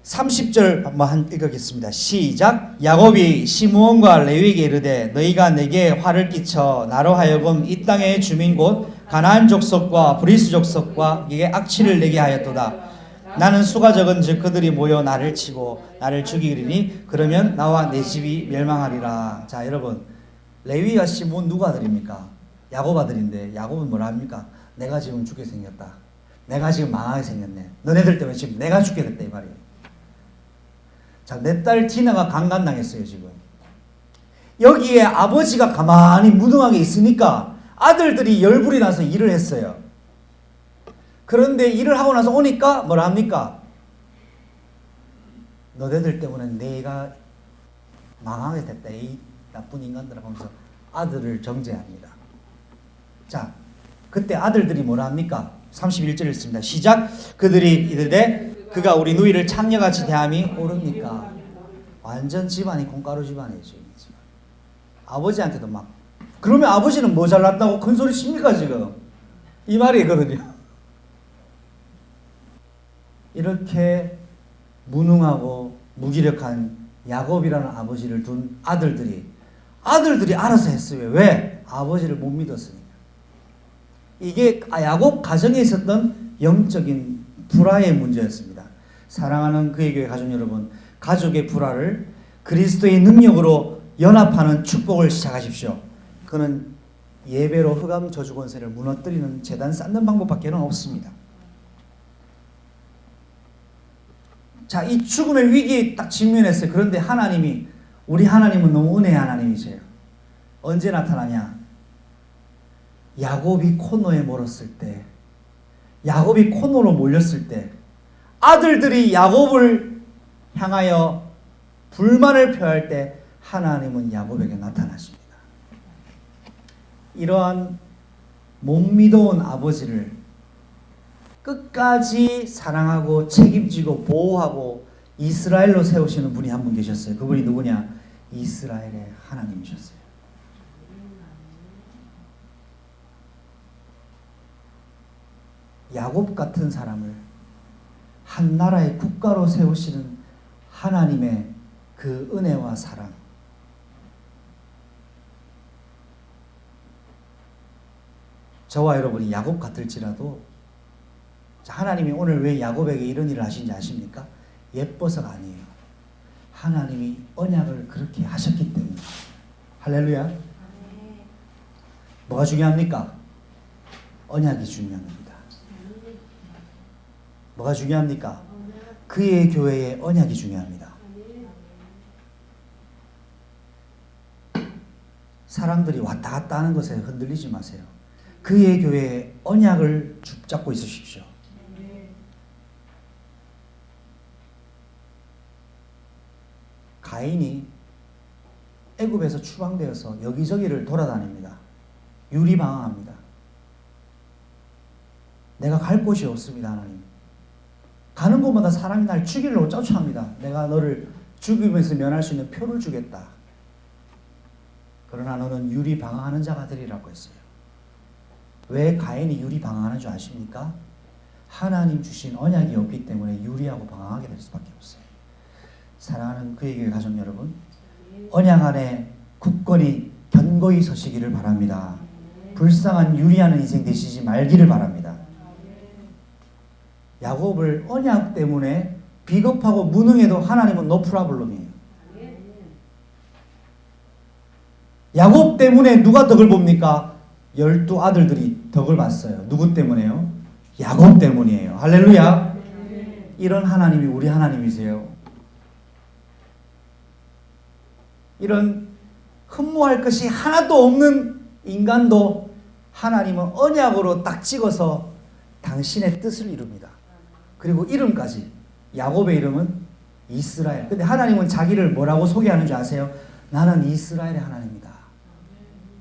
30절 한번 읽겠습니다. 시작. 야곱이 시므온과 레위에게 이르되 너희가 내게 화를 끼쳐 나로 하여금 이 땅의 주민 곧 가나안 족속과 브리스 족속과 이게 악취를 내게 하였도다. 나는 수가 적은즉 그들이 모여 나를 치고 나를 죽이리니 그러면 나와 내 집이 멸망하리라. 자, 여러분, 레위와 시므온 누구 아들입니까? 야곱 아들인데 야곱은 뭐라 합니까? 내가 지금 죽게 생겼다. 내가 지금 망하게 생겼네. 너네들 때문에 지금 내가 죽게 됐다 이 말이에요. 자, 내 딸 디나가 강간당했어요 지금. 여기에 아버지가 가만히 무능하게 있으니까 아들들이 열불이 나서 일을 했어요. 그런데 일을 하고 나서 오니까 뭐라 합니까? 너네들 때문에 내가 망하게 됐다. 이 나쁜 인간들 하면서 아들을 정죄합니다. 자, 그때 아들들이 뭐라 합니까? 31절 읽습니다. 시작. 그들이 이르되 그가 우리 누이를 창녀같이 대함이 옳습니까? 완전 집안이 콩가루 집안이에요. 지금. 아버지한테도 막. 그러면 아버지는 뭐 잘났다고 큰 소리 칩니까 지금? 이 말이거든요. 이렇게 무능하고 무기력한 야곱이라는 아버지를 둔 아들들이 알아서 했어요. 왜? 아버지를 못 믿었으니까. 이게 야곱 가정에 있었던 영적인 불화의 문제였습니다. 사랑하는 그의 교회 가족 여러분, 가족의 불화를 그리스도의 능력으로 연합하는 축복을 시작하십시오. 그는 예배로 흑암 저주 권세를 무너뜨리는 제단 쌓는 방법밖에는 없습니다. 자, 이 죽음의 위기에 딱 직면했어요. 그런데 하나님이, 우리 하나님은 너무 은혜의 하나님이세요. 언제 나타나냐? 야곱이 코너에 몰았을 때, 야곱이 코너로 몰렸을 때, 아들들이 야곱을 향하여 불만을 표할 때 하나님은 야곱에게 나타나십니다. 이러한 못 믿어온 아버지를 끝까지 사랑하고 책임지고 보호하고 이스라엘로 세우시는 분이 한 분 계셨어요. 그분이 누구냐? 이스라엘의 하나님이셨어요. 야곱 같은 사람을 한 나라의 국가로 세우시는 하나님의 그 은혜와 사랑. 저와 여러분이 야곱 같을지라도 하나님이 오늘 왜 야곱에게 이런 일을 하신지 아십니까? 예뻐서가 아니에요. 하나님이 언약을 그렇게 하셨기 때문에. 할렐루야. 뭐가 중요합니까? 언약이 중요합니다. 뭐가 중요합니까? 그의 교회의 언약이 중요합니다. 사람들이 왔다 갔다 하는 것에 흔들리지 마세요. 그의 교회의 언약을 붙잡고 있으십시오. 가인이 애굽에서 추방되어서 여기저기를 돌아다닙니다. 유리방황합니다. 내가 갈 곳이 없습니다. 하나님. 가는 곳마다 사람이 날 죽이려고 쫓아옵니다. 내가 너를 죽임에서 면할 수 있는 표를 주겠다. 그러나 너는 유리방황하는 자가 되리라고 했어요. 왜 가인이 유리방황하는 줄 아십니까? 하나님 주신 언약이 없기 때문에 유리하고 방황하게 될 수밖에 없어요. 사랑하는 그의 교회 가족 여러분, 언약 안에 굳건히 견고히 서시기를 바랍니다. 불쌍한 유리하는 인생 되시지 말기를 바랍니다. 야곱을 언약 때문에 비겁하고 무능해도 하나님은 no problem이에요. 야곱 때문에 누가 덕을 봅니까? 12 아들들이 덕을 봤어요. 누구 때문에요? 야곱 때문이에요. 할렐루야. 이런 하나님이 우리 하나님이세요. 이런 흠모할 것이 하나도 없는 인간도 하나님은 언약으로 딱 찍어서 당신의 뜻을 이룹니다. 그리고 이름까지. 야곱의 이름은 이스라엘. 근데 하나님은 자기를 뭐라고 소개하는 줄 아세요? 나는 이스라엘의 하나님이다.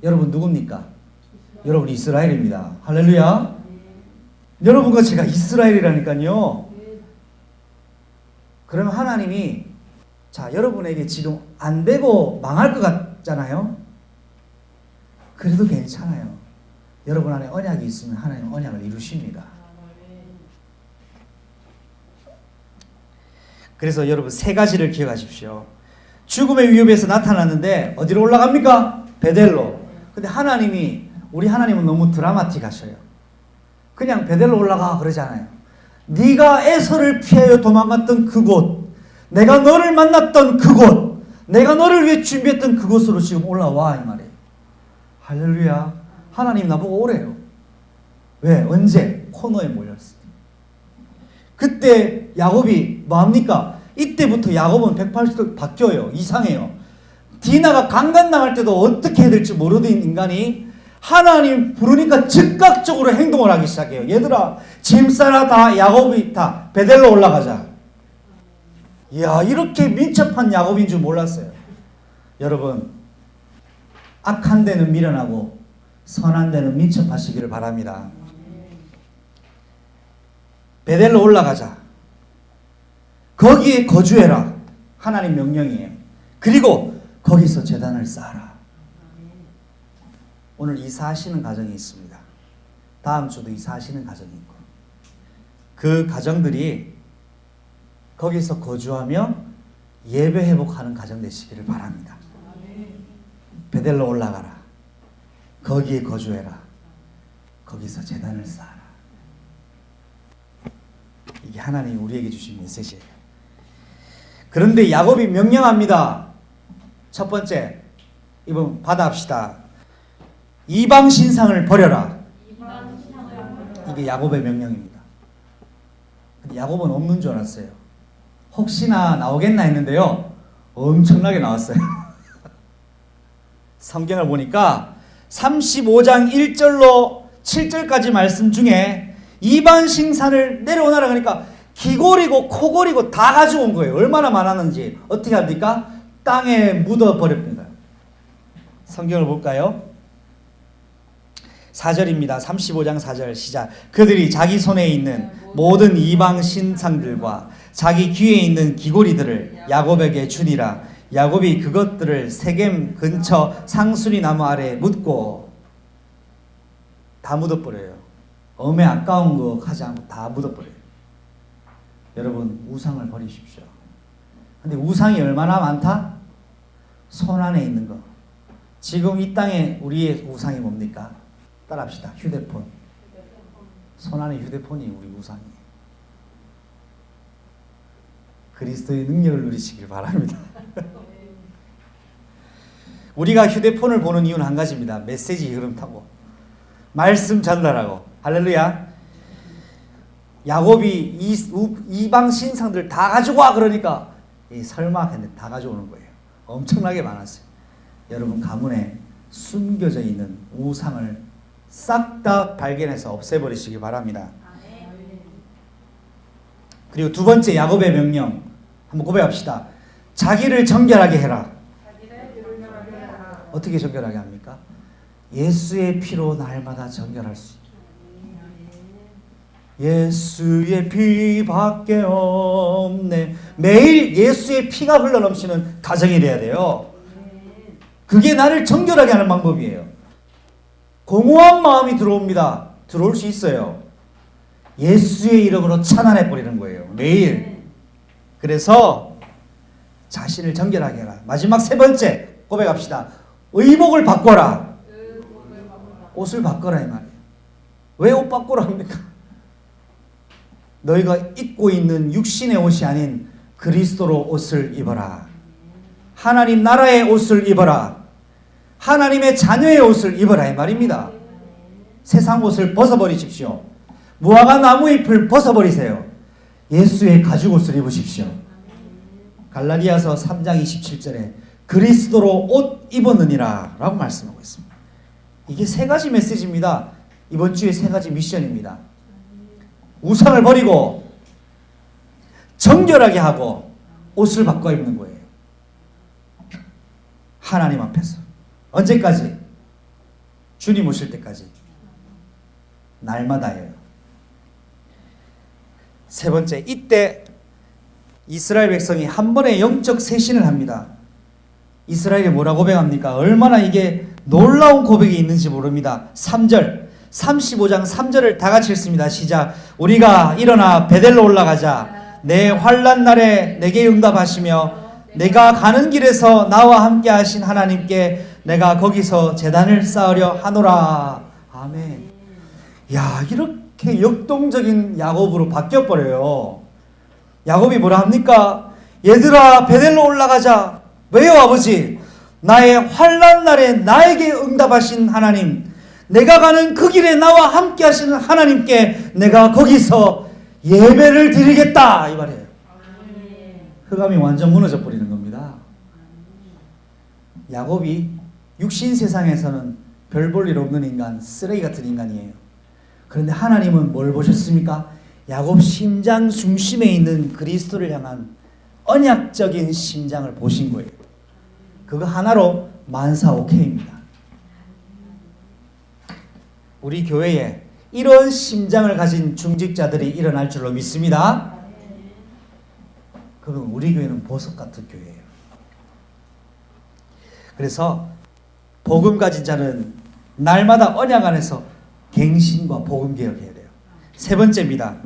여러분 누굽니까? 여러분 이스라엘입니다. 할렐루야. 여러분과 제가 이스라엘이라니까요. 그러면 하나님이 자, 여러분에게 지금 안 되고 망할 것 같잖아요. 그래도 괜찮아요. 여러분 안에 언약이 있으면 하나님 언약을 이루십니다. 그래서 여러분 세 가지를 기억하십시오. 죽음의 위협에서 나타났는데 어디로 올라갑니까? 베델로. 근데 하나님이, 우리 하나님은 너무 드라마틱하셔요. 그냥 베델로 올라가 그러잖아요. 네가 에서를 피하여 도망갔던 그곳, 내가 너를 만났던 그곳, 내가 너를 위해 준비했던 그곳으로 지금 올라와 이 말이에요. 할렐루야. 하나님 나보고 오래요. 왜? 언제? 코너에 몰렸을 때. 그때 야곱이 뭐합니까? 이때부터 야곱은 180도 바뀌어요. 이상해요. 디나가 강간당할 때도 어떻게 해야 될지 모르던 인간이 하나님 부르니까 즉각적으로 행동을 하기 시작해요. 얘들아, 짐 싸라, 다 야곱이 다 베델로 올라가자. 이야, 이렇게 민첩한 야곱인 줄 몰랐어요. 여러분, 악한 데는 미련하고 선한 데는 민첩하시기를 바랍니다. 베델로 올라가자. 거기에 거주해라. 하나님 명령이에요. 그리고 거기서 제단을 쌓아라. 오늘 이사하시는 가정이 있습니다. 다음 주도 이사하시는 가정이 있고, 그 가정들이 거기서 거주하며 예배 회복하는 가정 되시기를 바랍니다. 베델로 올라가라. 거기에 거주해라. 거기서 제단을 쌓아라. 이게 하나님 우리에게 주신 메시지예요. 그런데 야곱이 명령합니다. 첫 번째, 이번 받아합시다. 이방 신상을 버려라. 이게 야곱의 명령입니다. 근데 야곱은 없는 줄 알았어요. 혹시나 나오겠나 했는데요, 엄청나게 나왔어요. 성경을 보니까 35장 1절로 7절까지 말씀 중에 이방 신상을 내려오나라 그러니까 귀고리고 코고리고 다 가지고 온 거예요. 얼마나 많았는지. 어떻게 합니까? 땅에 묻어버립니다. 성경을 볼까요? 4절입니다. 35장 4절 시작. 그들이 자기 손에 있는 모든 이방 신상들과 자기 귀에 있는 귀고리들을 야곱에게 주니라. 야곱이 그것들을 세겜 근처 상수리 나무 아래 묻고, 다 묻어버려요. 엄에 아까운 거 하지 않고 다 묻어버려요. 여러분, 우상을 버리십시오. 근데 우상이 얼마나 많다? 손 안에 있는 거. 지금 이 땅에 우리의 우상이 뭡니까? 따라합시다. 휴대폰. 손 안에 휴대폰이 우리 우상이에요. 그리스도의 능력을 누리시길 바랍니다. 우리가 휴대폰을 보는 이유는 한 가지입니다. 메시지 흐름 타고 말씀 전달하고. 할렐루야. 야곱이 이방 신상들 다 가지고 와 그러니까 설마 했는데 다 가져오는 거예요. 엄청나게 많았어요. 여러분, 가문에 숨겨져 있는 우상을 싹 다 발견해서 없애버리시기 바랍니다. 그리고 두 번째, 야곱의 명령 한번 고백합시다. 자기를 정결하게 해라. 어떻게 정결하게 합니까? 예수의 피로 날마다 정결할 수 있게. 예수의 피밖에 없네. 매일 예수의 피가 흘러넘치는 가정이 돼야 돼요. 그게 나를 정결하게 하는 방법이에요. 공허한 마음이 들어옵니다. 들어올 수 있어요. 예수의 이름으로 차단해 버리는 거예요. 매일. 그래서 자신을 정결하게 해라. 마지막 세 번째 고백합시다. 의복을 바꿔라. 옷을 바꿔라 이 말이에요. 왜 옷 바꾸라 합니까? 너희가 입고 있는 육신의 옷이 아닌 그리스도로 옷을 입어라. 하나님 나라의 옷을 입어라. 하나님의 자녀의 옷을 입어라 이 말입니다. 세상 옷을 벗어버리십시오. 무화과 나무 잎을 벗어버리세요. 예수의 가죽 옷을 입으십시오. 갈라디아서 3장 27절에 그리스도로 옷 입었느니라 라고 말씀하고 있습니다. 이게 세 가지 메시지입니다. 이번 주에 세 가지 미션입니다. 우상을 버리고 정결하게 하고 옷을 바꿔 입는 거예요. 하나님 앞에서. 언제까지? 주님 오실 때까지. 날마다예요. 세 번째, 이때 이스라엘 백성이 한 번에 영적 쇄신을 합니다. 이스라엘이 뭐라고 고백합니까? 얼마나 이게 놀라운 고백이 있는지 모릅니다. 3절, 35장 3절을 다 같이 읽습니다. 시작. 우리가 일어나 베델로 올라가자. 내 환난 날에 내게 응답하시며 내가 가는 길에서 나와 함께 하신 하나님께 내가 거기서 제단을 쌓으려 하노라. 아멘. 야, 이렇게 역동적인 야곱으로 바뀌어버려요. 야곱이 뭐라 합니까? 얘들아, 베델로 올라가자. 왜요, 아버지? 나의 환난 날에 나에게 응답하신 하나님, 내가 가는 그 길에 나와 함께 하시는 하나님께 내가 거기서 예배를 드리겠다 이 말이에요. 흑암이 완전 무너져 버리는 겁니다. 야곱이 육신 세상에서는 별 볼 일 없는 인간, 쓰레기 같은 인간이에요. 그런데 하나님은 뭘 보셨습니까? 야곱 심장 중심에 있는 그리스도를 향한 언약적인 심장을 보신 거예요. 그거 하나로 만사오케이입니다. 우리 교회에 이런 심장을 가진 중직자들이 일어날 줄로 믿습니다. 그러면 우리 교회는 보석 같은 교회예요. 그래서 복음 가진 자는 날마다 언약 안에서 갱신과 복음 개혁해야 돼요. 세 번째입니다.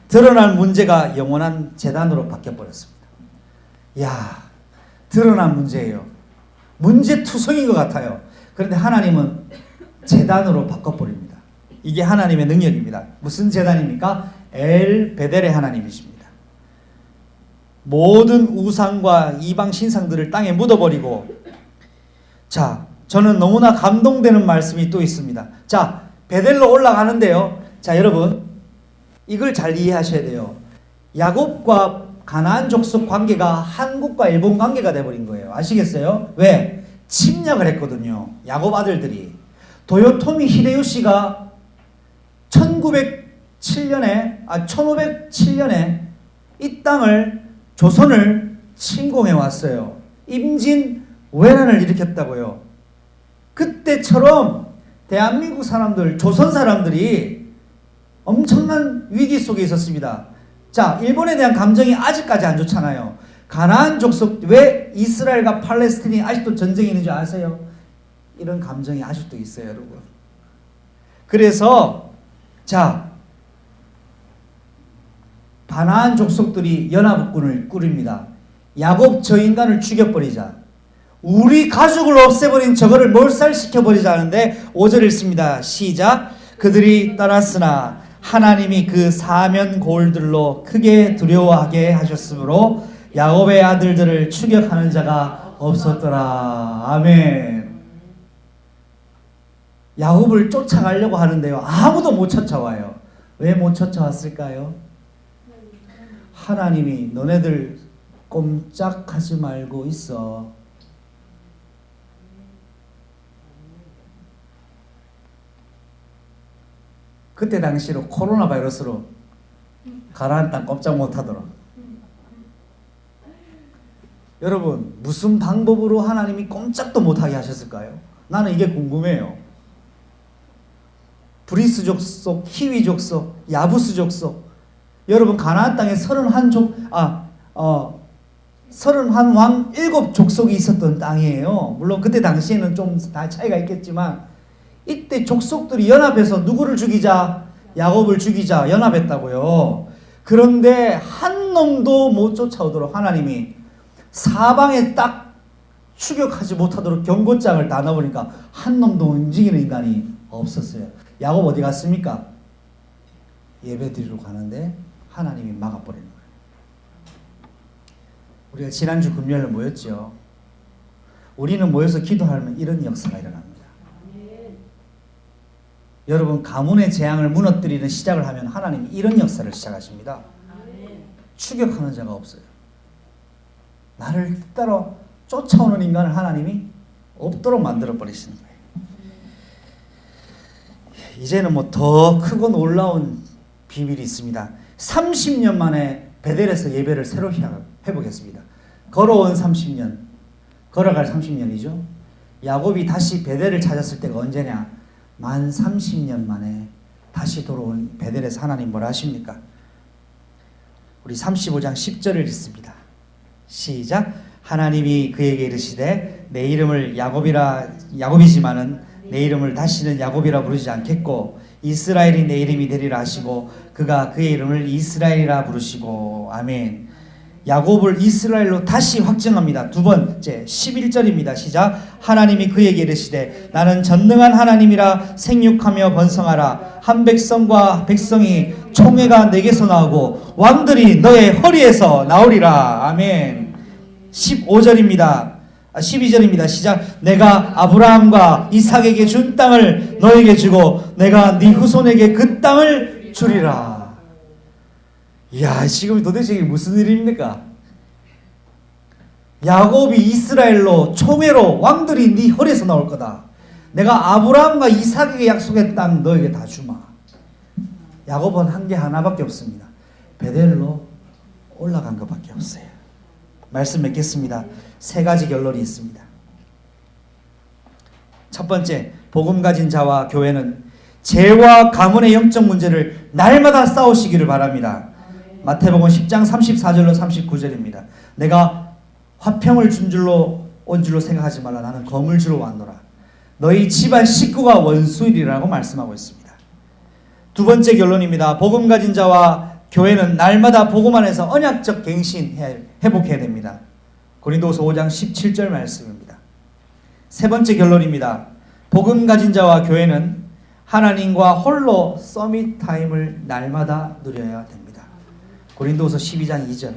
드러난 문제가 영원한 재단으로 바뀌어버렸습니다. 야, 드러난 문제예요. 문제투성인 것 같아요. 그런데 하나님은 재단으로 바꿔버립니다. 이게 하나님의 능력입니다. 무슨 재단입니까? 엘 베델의 하나님이십니다. 모든 우상과 이방 신상들을 땅에 묻어버리고, 자, 저는 너무나 감동되는 말씀이 또 있습니다. 자, 베델로 올라가는데요. 자, 여러분, 이걸 잘 이해하셔야 돼요. 야곱과 가나안 족속 관계가 한국과 일본 관계가 돼버린 거예요. 아시겠어요? 왜? 침략을 했거든요. 야곱 아들들이. 도요토미 히데요시가 1507년에 이 땅을, 조선을 침공해 왔어요. 임진 외란을 일으켰다고요. 그때처럼 대한민국 사람들, 조선 사람들이 엄청난 위기 속에 있었습니다. 자, 일본에 대한 감정이 아직까지 안 좋잖아요. 가나안 족속, 왜 이스라엘과 팔레스틴이 아직도 전쟁이 있는 줄 아세요? 이런 감정이 아직도 있어요, 여러분. 그래서 자, 가나안 족속들이 연합군을 꾸립니다. 야곱 저 인간을 죽여버리자. 우리 가족을 없애버린 저거를 몰살시켜버리자 하는데 5절 읽습니다. 시작. 그들이 떠났으나 하나님이 그 사면 고울들로 크게 두려워하게 하셨으므로 야곱의 아들들을 추격하는 자가 없었더라. 아멘. 야곱을 쫓아가려고 하는데요. 아무도 못 쫓아와요. 왜 못 쫓아왔을까요? 하나님이 너네들 꼼짝하지 말고 있어. 그때 당시로 코로나 바이러스로 가나안 땅 꼼짝 못하더라. 여러분, 무슨 방법으로 하나님이 꼼짝도 못하게 하셨을까요? 나는 이게 궁금해요. 브리스 족속, 히위 족속, 야부스 족속. 여러분, 가나안 땅에 31왕 7족속이 있었던 땅이에요. 물론 그때 당시에는 좀 다 차이가 있겠지만 이때 족속들이 연합해서 누구를 죽이자? 야곱을 죽이자 연합했다고요. 그런데 한 놈도 못 쫓아오도록 하나님이 사방에 딱 추격하지 못하도록 경고장을 다 넣어버리니까 한 놈도 움직이는 인간이 없었어요. 야곱 어디 갔습니까? 예배 드리러 가는데 하나님이 막아버리는 거예요. 우리가 지난주 금요일에 모였죠. 우리는 모여서 기도하면 이런 역사가 일어납니다. 여러분, 가문의 재앙을 무너뜨리는 시작을 하면 하나님이 이런 역사를 시작하십니다. 추격하는 자가 없어요. 나를 따라 쫓아오는 인간을 하나님이 없도록 만들어버리시는 거예요. 이제는 뭐 더 크고 놀라운 비밀이 있습니다. 30년 만에 베델에서 예배를 새로 해보겠습니다. 걸어온 30년, 걸어갈 30년이죠. 야곱이 다시 베델을 찾았을 때가 언제냐? 만 30년 만에 다시 돌아온 베델에서 하나님 뭐라 하십니까? 우리 35장 10절을 읽습니다. 시작. 하나님이 그에게 이르시되 내 이름을 야곱이지만은 내 이름을 다시는 야곱이라 부르지 않겠고 이스라엘이 내 이름이 되리라 하시고 그가 그의 이름을 이스라엘이라 부르시고. 아멘. 야곱을 이스라엘로 다시 확정합니다. 두 번째 11절입니다. 시작. 하나님이 그에게 이르시되 나는 전능한 하나님이라 생육하며 번성하라. 한 백성과 백성이 총회가 내게서 나오고 왕들이 너의 허리에서 나오리라. 아멘. 15절입니다. 12절입니다. 시작. 내가 아브라함과 이삭에게 준 땅을 너에게 주고 내가 네 후손에게 그 땅을 주리라. 이야, 지금 도대체 이게 무슨 일입니까? 야곱이 이스라엘로 총회로 왕들이 네 허리에서 나올 거다. 내가 아브라함과 이삭에게 약속한 땅 너에게 다 주마. 야곱은 한 게 하나밖에 없습니다. 베델로 올라간 것밖에 없어요. 말씀 맺겠습니다. 세 가지 결론이 있습니다. 첫 번째, 복음 가진 자와 교회는 죄와 가문의 영적 문제를 날마다 싸우시기를 바랍니다. 마태복음 10장 34절로 39절입니다. 내가 화평을 준 줄로 온 줄로 생각하지 말라. 나는 검을 주러 왔노라. 너희 집안 식구가 원수이리라고 말씀하고 있습니다. 두 번째 결론입니다. 복음 가진 자와 교회는 날마다 복음 안에서 언약적 갱신 회복해야 됩니다. 고린도후서 5장 17절 말씀입니다. 세 번째 결론입니다. 복음 가진 자와 교회는 하나님과 홀로 서밋 타임을 날마다 누려야 됩니다. 고린도후서 12장 2절.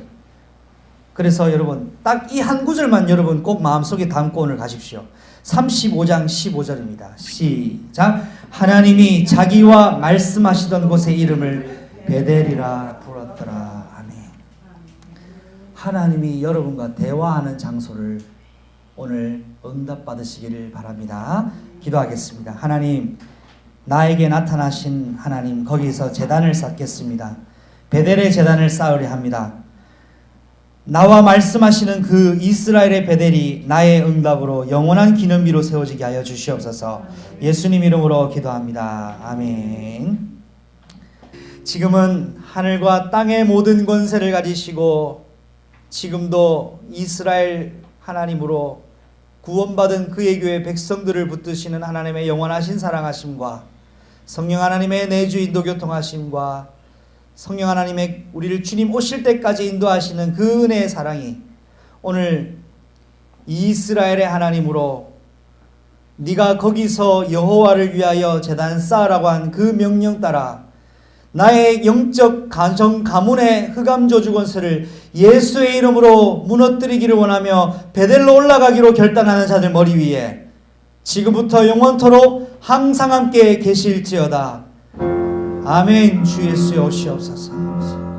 그래서 여러분 딱 이 한 구절만 여러분 꼭 마음속에 담고 오늘 가십시오. 35장 15절입니다. 시작. 하나님이 자기와 말씀하시던 곳의 이름을 베델이라 불렀더라. 아멘. 하나님이 여러분과 대화하는 장소를 오늘 응답받으시기를 바랍니다. 기도하겠습니다. 하나님, 나에게 나타나신 하나님, 거기서 제단을 쌓겠습니다. 베델의 제단을 쌓으려 합니다. 나와 말씀하시는 그 이스라엘의 베델이 나의 응답으로 영원한 기념비로 세워지게 하여 주시옵소서. 예수님 이름으로 기도합니다. 아멘. 지금은 하늘과 땅의 모든 권세를 가지시고 지금도 이스라엘 하나님으로 구원받은 그의 교회 백성들을 붙드시는 하나님의 영원하신 사랑하심과 성령 하나님의 내주 인도 교통하심과 성령 하나님의 우리를 주님 오실 때까지 인도하시는 그 은혜의 사랑이 오늘 이스라엘의 하나님으로 네가 거기서 여호와를 위하여 제단 쌓으라고 한 그 명령 따라 나의 영적 가정 가문의 흑암 저주 권세를 예수의 이름으로 무너뜨리기를 원하며 베델로 올라가기로 결단하는 자들 머리 위에 지금부터 영원토록 항상 함께 계실지어다. 아멘. 주 예수여 오시옵소서.